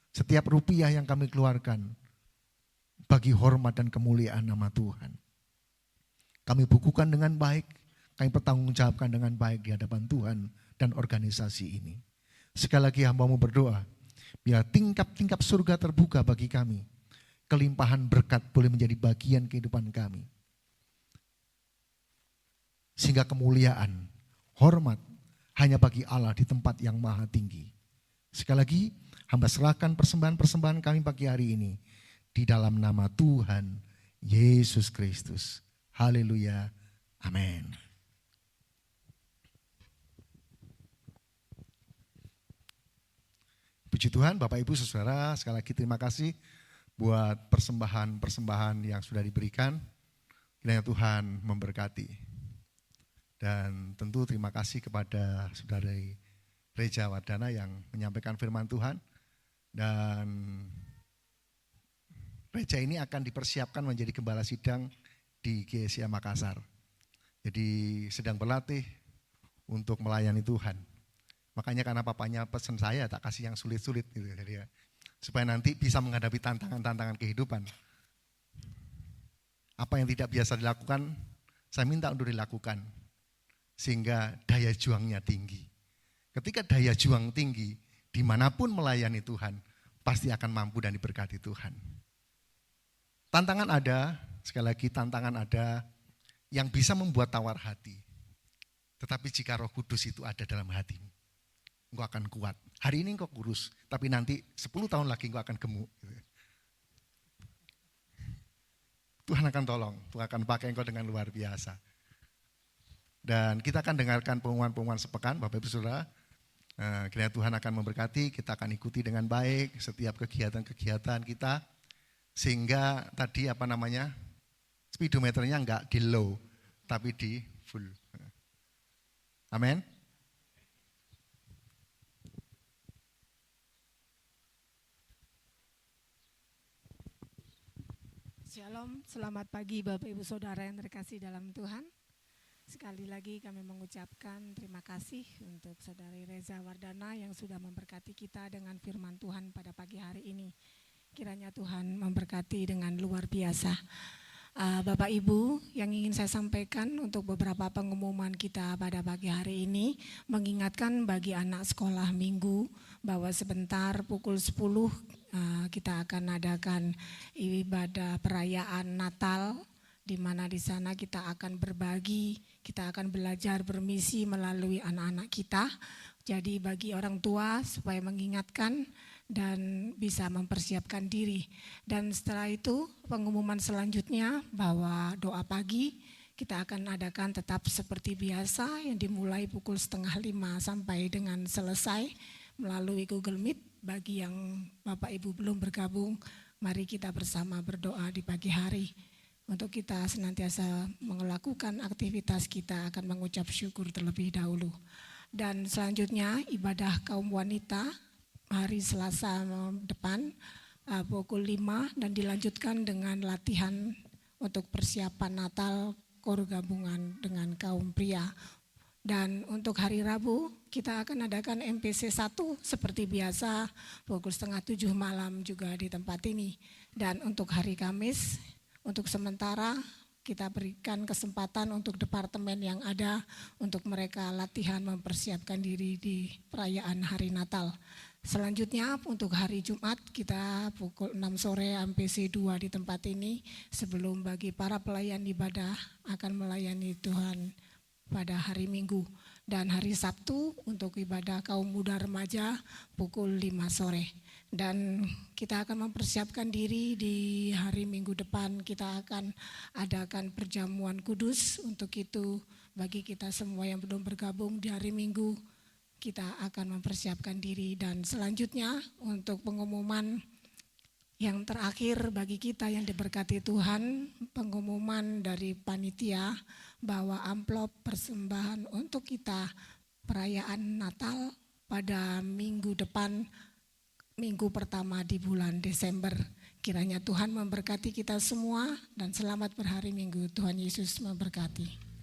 D: setiap rupiah yang kami keluarkan, bagi hormat dan kemuliaan nama Tuhan. Kami bukukan dengan baik, kami pertanggungjawabkan dengan baik di hadapan Tuhan dan organisasi ini. Sekali lagi hamba-Mu berdoa, biar tingkap-tingkap surga terbuka bagi kami. Kelimpahan berkat boleh menjadi bagian kehidupan kami. Sehingga kemuliaan, hormat hanya bagi Allah di tempat yang maha tinggi. Sekali lagi, hamba serahkan persembahan-persembahan kami pagi hari ini di dalam nama Tuhan Yesus Kristus. Haleluya. Amin. Puji Tuhan, Bapak Ibu Saudara, sekali lagi terima kasih buat persembahan-persembahan yang sudah diberikan. Kiranya Tuhan memberkati. Dan tentu terima kasih kepada Saudari Reja Wardana yang menyampaikan firman Tuhan. Dan Reja ini akan dipersiapkan menjadi gembala sidang di GSIA Makassar. Jadi sedang berlatih untuk melayani Tuhan. Makanya karena papanya pesan saya tak kasih yang sulit-sulit gitu ya. Supaya nanti bisa menghadapi tantangan-tantangan kehidupan. Apa yang tidak biasa dilakukan, saya minta untuk dilakukan. Sehingga daya juangnya tinggi. Ketika daya juang tinggi, dimanapun melayani Tuhan, pasti akan mampu dan diberkati Tuhan. Tantangan ada, sekali lagi tantangan ada yang bisa membuat tawar hati. Tetapi jika Roh Kudus itu ada dalam hatimu, engkau akan kuat. Hari ini engkau kurus, tapi nanti 10 tahun lagi engkau akan gemuk. Tuhan akan tolong, Tuhan akan pakai engkau dengan luar biasa. Dan kita akan dengarkan pengumuman-pengumuman sepekan, Bapak Ibu Saudara. Kiranya Tuhan akan memberkati, kita akan ikuti dengan baik setiap kegiatan-kegiatan kita. Sehingga tadi speedometernya enggak di low, tapi di full. Amin.
E: Shalom, selamat pagi Bapak Ibu Saudara yang terkasih dalam Tuhan. Sekali lagi kami mengucapkan terima kasih untuk Saudari Reza Wardana yang sudah memberkati kita dengan firman Tuhan pada pagi hari ini. Kiranya Tuhan memberkati dengan luar biasa. Bapak Ibu, yang ingin saya sampaikan untuk beberapa pengumuman kita pada pagi hari ini, mengingatkan bagi anak sekolah minggu bahwa sebentar pukul 10 kita akan adakan ibadah perayaan Natal, di mana di sana kita akan berbagi, kita akan belajar bermisi melalui anak-anak kita. Jadi bagi orang tua supaya mengingatkan dan bisa mempersiapkan diri. Dan setelah itu pengumuman selanjutnya bahwa doa pagi kita akan adakan tetap seperti biasa yang dimulai pukul 4:30 sampai dengan selesai melalui Google Meet. Bagi yang Bapak Ibu belum bergabung, mari kita bersama berdoa di pagi hari. Untuk kita senantiasa melakukan aktivitas kita akan mengucap syukur terlebih dahulu. Dan selanjutnya ibadah kaum wanita hari Selasa depan pukul 5 dan dilanjutkan dengan latihan untuk persiapan Natal kor gabungan dengan kaum pria. Dan untuk hari Rabu kita akan adakan MPC 1 seperti biasa pukul 6:30 malam juga di tempat ini. Dan untuk hari Kamis untuk sementara kita berikan kesempatan untuk departemen yang ada untuk mereka latihan mempersiapkan diri di perayaan hari Natal. Selanjutnya untuk hari Jumat kita pukul 6 sore MPC 2 di tempat ini sebelum bagi para pelayan ibadah akan melayani Tuhan pada hari Minggu. Dan hari Sabtu untuk ibadah kaum muda remaja pukul 5 sore. Dan kita akan mempersiapkan diri di hari Minggu depan kita akan adakan perjamuan kudus. Untuk itu bagi kita semua yang belum bergabung di hari Minggu kita akan mempersiapkan diri. Dan selanjutnya untuk pengumuman yang terakhir bagi kita yang diberkati Tuhan, pengumuman dari panitia bahwa amplop persembahan untuk kita perayaan Natal pada minggu depan, minggu pertama di bulan Desember. Kiranya Tuhan memberkati kita semua dan selamat berhari Minggu. Tuhan Yesus memberkati.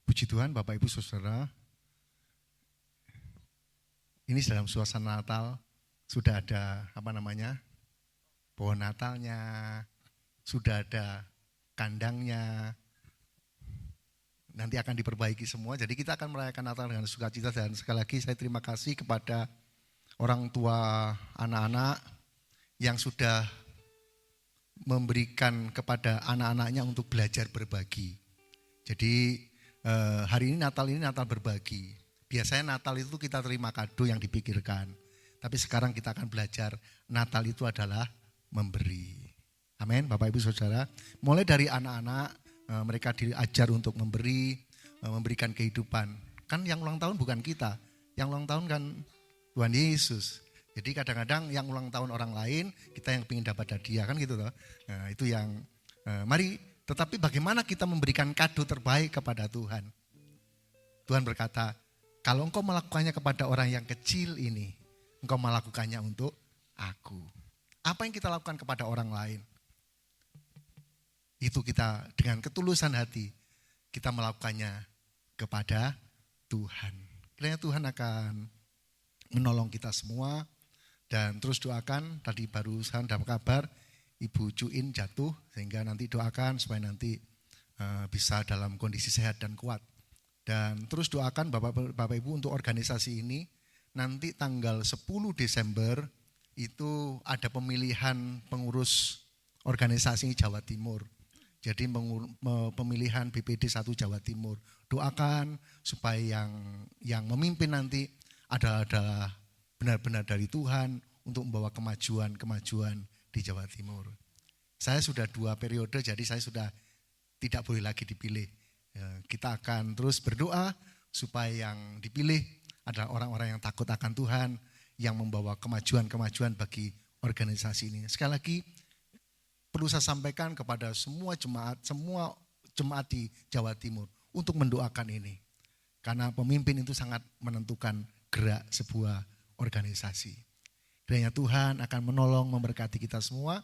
D: Puji Tuhan, Bapak Ibu Saudara. Ini dalam suasana Natal sudah ada pohon Natalnya, sudah ada kandangnya. Nanti akan diperbaiki semua. Jadi kita akan merayakan Natal dengan sukacita. Dan sekali lagi saya terima kasih kepada orang tua anak-anak yang sudah memberikan kepada anak-anaknya untuk belajar berbagi. Jadi hari ini Natal berbagi. Biasanya Natal itu kita terima kado yang dipikirkan. Tapi sekarang kita akan belajar Natal itu adalah memberi. Amin, Bapak Ibu Saudara. Mulai dari anak-anak, mereka diajar untuk memberi, memberikan kehidupan. Kan yang ulang tahun bukan kita, yang ulang tahun kan Tuhan Yesus. Jadi kadang-kadang yang ulang tahun orang lain, kita yang ingin dapat hadiah kan gitu loh. Nah, itu yang mari, tetapi bagaimana kita memberikan kado terbaik kepada Tuhan? Tuhan berkata, kalau engkau melakukannya kepada orang yang kecil ini, engkau melakukannya untuk aku. Apa yang kita lakukan kepada orang lain? Itu kita dengan ketulusan hati, kita melakukannya kepada Tuhan. Kiranya Tuhan akan menolong kita semua. Dan terus doakan, tadi barusan dapat kabar Ibu Cuin jatuh, sehingga nanti doakan supaya nanti bisa dalam kondisi sehat dan kuat. Dan terus doakan Bapak Ibu untuk organisasi ini, nanti tanggal 10 Desember itu ada pemilihan pengurus organisasi Jawa Timur. Jadi pemilihan BPD 1 Jawa Timur. Doakan supaya yang memimpin nanti adalah benar-benar dari Tuhan untuk membawa kemajuan di Jawa Timur. Saya sudah 2 periode, jadi saya sudah tidak boleh lagi dipilih. Kita akan terus berdoa supaya yang dipilih adalah orang-orang yang takut akan Tuhan, yang membawa kemajuan-kemajuan bagi organisasi ini. Sekali lagi, perlu saya sampaikan kepada semua jemaat di Jawa Timur untuk mendoakan ini. Karena pemimpin itu sangat menentukan gerak sebuah organisasi. Kiranya Tuhan akan menolong, memberkati kita semua,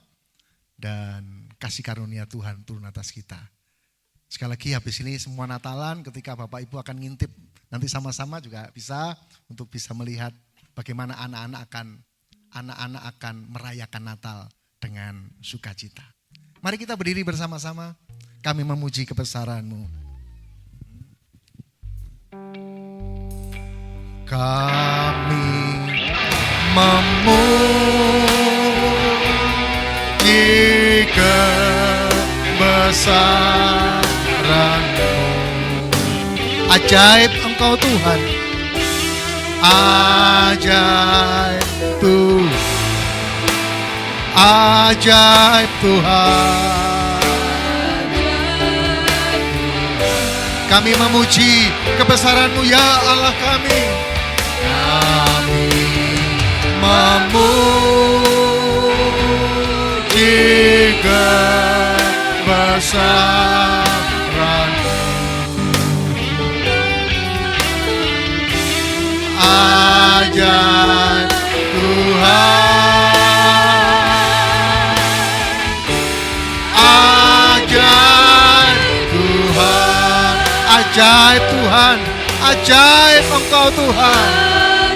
D: dan kasih karunia Tuhan turun atas kita. Sekali lagi habis ini semua Natalan, ketika Bapak Ibu akan ngintip, nanti sama-sama juga bisa untuk bisa melihat bagaimana anak-anak akan merayakan Natal dengan sukacita. Mari kita berdiri bersama-sama, kami memuji kebesaran-Mu. Kami memuji kebesaran-Mu. Ajaib Engkau Tuhan, ajaib Tuhan, ajaib Tuhan. Kami memuji kebesaran-Mu ya Allah kami. Kami memuji kebesaran-Mu. Ajaib Tuhan, ajaib Tuhan, ajaib Tuhan, ajaib Engkau Tuhan,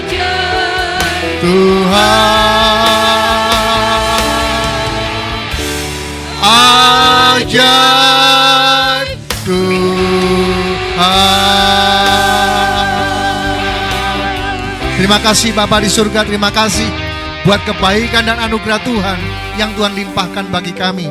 D: Tuhan, ajaib Tuhan. Terima kasih Bapa di surga, terima kasih buat kebaikan dan anugerah Tuhan yang Tuhan limpahkan bagi kami.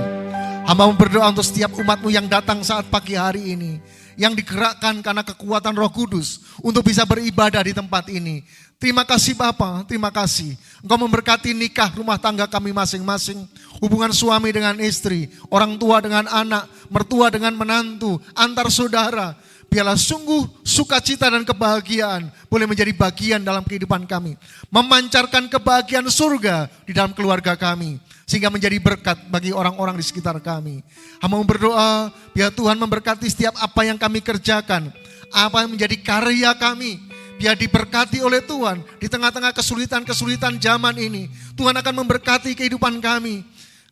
D: Hamba berdoa untuk setiap umat-Mu yang datang saat pagi hari ini, yang digerakkan karena kekuatan Roh Kudus untuk bisa beribadah di tempat ini. Terima kasih Bapa, terima kasih. Engkau memberkati nikah rumah tangga kami masing-masing, hubungan suami dengan istri, orang tua dengan anak, mertua dengan menantu, antar saudara. Biarlah sungguh sukacita dan kebahagiaan boleh menjadi bagian dalam kehidupan kami. Memancarkan kebahagiaan surga di dalam keluarga kami. Sehingga menjadi berkat bagi orang-orang di sekitar kami. Hamba berdoa, biar Tuhan memberkati setiap apa yang kami kerjakan. Apa yang menjadi karya kami. Biar diberkati oleh Tuhan. Di tengah-tengah kesulitan-kesulitan zaman ini. Tuhan akan memberkati kehidupan kami.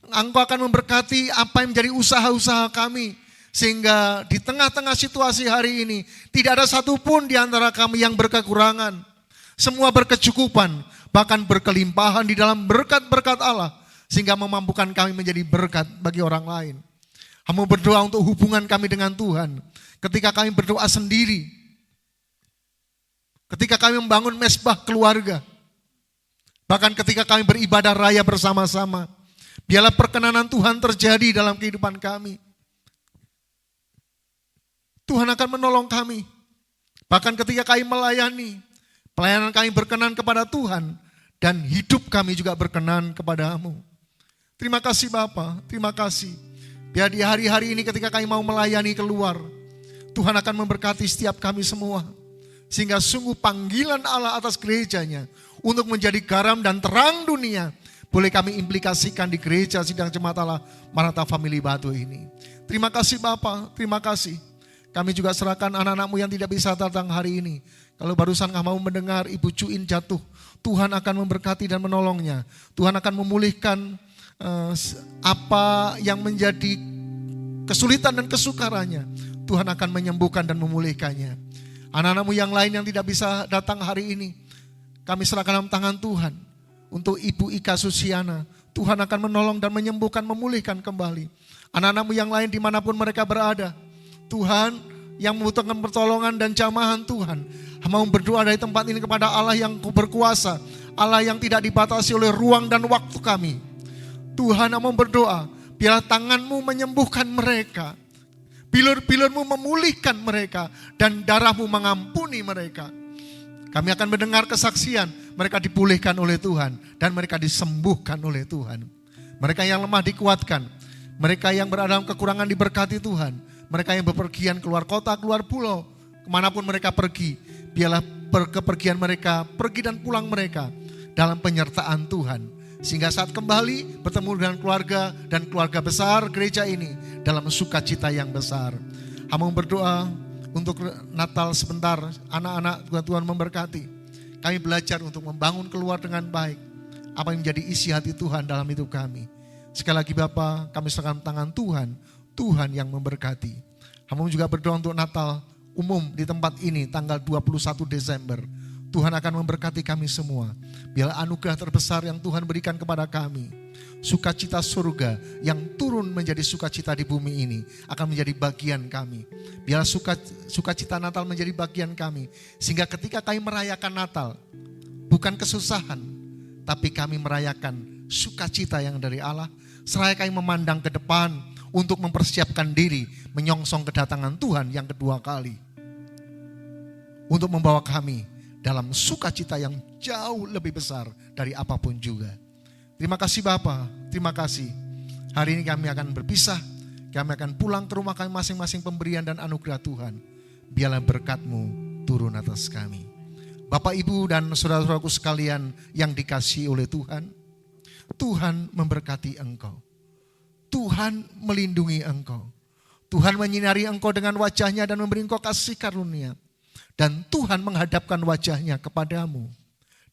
D: Engkau akan memberkati apa yang menjadi usaha-usaha kami. Sehingga di tengah-tengah situasi hari ini, tidak ada satupun di antara kami yang berkekurangan. Semua berkecukupan, bahkan berkelimpahan di dalam berkat-berkat Allah. Sehingga memampukan kami menjadi berkat bagi orang lain. Hamba berdoa untuk hubungan kami dengan Tuhan. Ketika kami berdoa sendiri, ketika kami membangun mesbah keluarga, bahkan ketika kami beribadah raya bersama-sama, biarlah perkenanan Tuhan terjadi dalam kehidupan kami. Tuhan akan menolong kami. Bahkan ketika kami melayani, pelayanan kami berkenan kepada Tuhan, dan hidup kami juga berkenan kepadamu. Terima kasih Bapa, terima kasih. Biar di hari-hari ini ketika kami mau melayani keluar, Tuhan akan memberkati setiap kami semua. Sehingga sungguh panggilan Allah atas gerejanya untuk menjadi garam dan terang dunia boleh kami implikasikan di gereja Sidang Jemaat Allah Maranatha Family Batu ini. Terima kasih Bapa, terima kasih. Kami juga serahkan anak-anakmu yang tidak bisa datang hari ini. Kalau barusan kamu mau mendengar Ibu Cuin jatuh, Tuhan akan memberkati dan menolongnya. Tuhan akan memulihkan apa yang menjadi kesulitan dan kesukarannya. Tuhan akan menyembuhkan dan memulihkannya. Anak-anakmu yang lain yang tidak bisa datang hari ini, kami serahkan dalam tangan Tuhan. Untuk Ibu Ika Susiana, Tuhan akan menolong dan menyembuhkan, memulihkan kembali. Anak-anakmu yang lain dimanapun mereka berada, Tuhan yang membutuhkan pertolongan dan jamahan Tuhan, mau berdoa dari tempat ini kepada Allah yang berkuasa, Allah yang tidak dibatasi oleh ruang dan waktu kami. Tuhan mau berdoa, biarlah tanganmu menyembuhkan mereka, bilur-bilurmu memulihkan mereka, dan darahmu mengampuni mereka. Kami akan mendengar kesaksian, mereka dipulihkan oleh Tuhan, dan mereka disembuhkan oleh Tuhan. Mereka yang lemah dikuatkan, mereka yang berada dalam kekurangan diberkati Tuhan. Mereka yang bepergian keluar kota, keluar pulau, kemanapun mereka pergi, biarlah kepergian mereka, pergi dan pulang mereka dalam penyertaan Tuhan. Sehingga saat kembali bertemu dengan keluarga dan keluarga besar gereja ini dalam sukacita yang besar. Hamba berdoa untuk Natal sebentar, anak-anak Tuhan memberkati. Kami belajar untuk membangun keluar dengan baik apa yang menjadi isi hati Tuhan dalam hidup kami. Sekali lagi Bapa, kami serahkan tangan Tuhan, Tuhan yang memberkati. Hamba juga berdoa untuk Natal umum di tempat ini tanggal 21 Desember. Tuhan akan memberkati kami semua. Biarlah anugerah terbesar yang Tuhan berikan kepada kami, sukacita surga yang turun menjadi sukacita di bumi ini akan menjadi bagian kami. Biarlah sukacita Natal menjadi bagian kami. Sehingga ketika kami merayakan Natal, bukan kesusahan, tapi kami merayakan sukacita yang dari Allah. Seraya kami memandang ke depan untuk mempersiapkan diri menyongsong kedatangan Tuhan yang kedua kali. Untuk membawa kami dalam sukacita yang jauh lebih besar dari apapun juga. Terima kasih Bapa, terima kasih. Hari ini kami akan berpisah, kami akan pulang ke rumah kami masing-masing pemberian dan anugerah Tuhan. Biarlah berkat-Mu turun atas kami. Bapak, Ibu, dan saudara-saudaraku sekalian yang dikasihi oleh Tuhan, Tuhan memberkati engkau. Tuhan melindungi engkau. Tuhan menyinari engkau dengan wajah-Nya dan memberi engkau kasih karunia. Dan Tuhan menghadapkan wajah-Nya kepadamu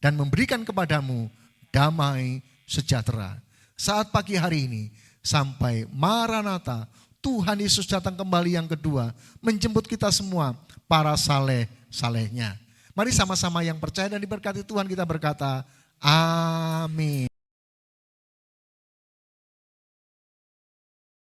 D: dan memberikan kepadamu damai sejahtera. Saat pagi hari ini sampai Maranatha, Tuhan Yesus datang kembali yang kedua, menjemput kita semua para saleh-salehnya. Mari sama-sama yang percaya dan diberkati Tuhan kita berkata, amin.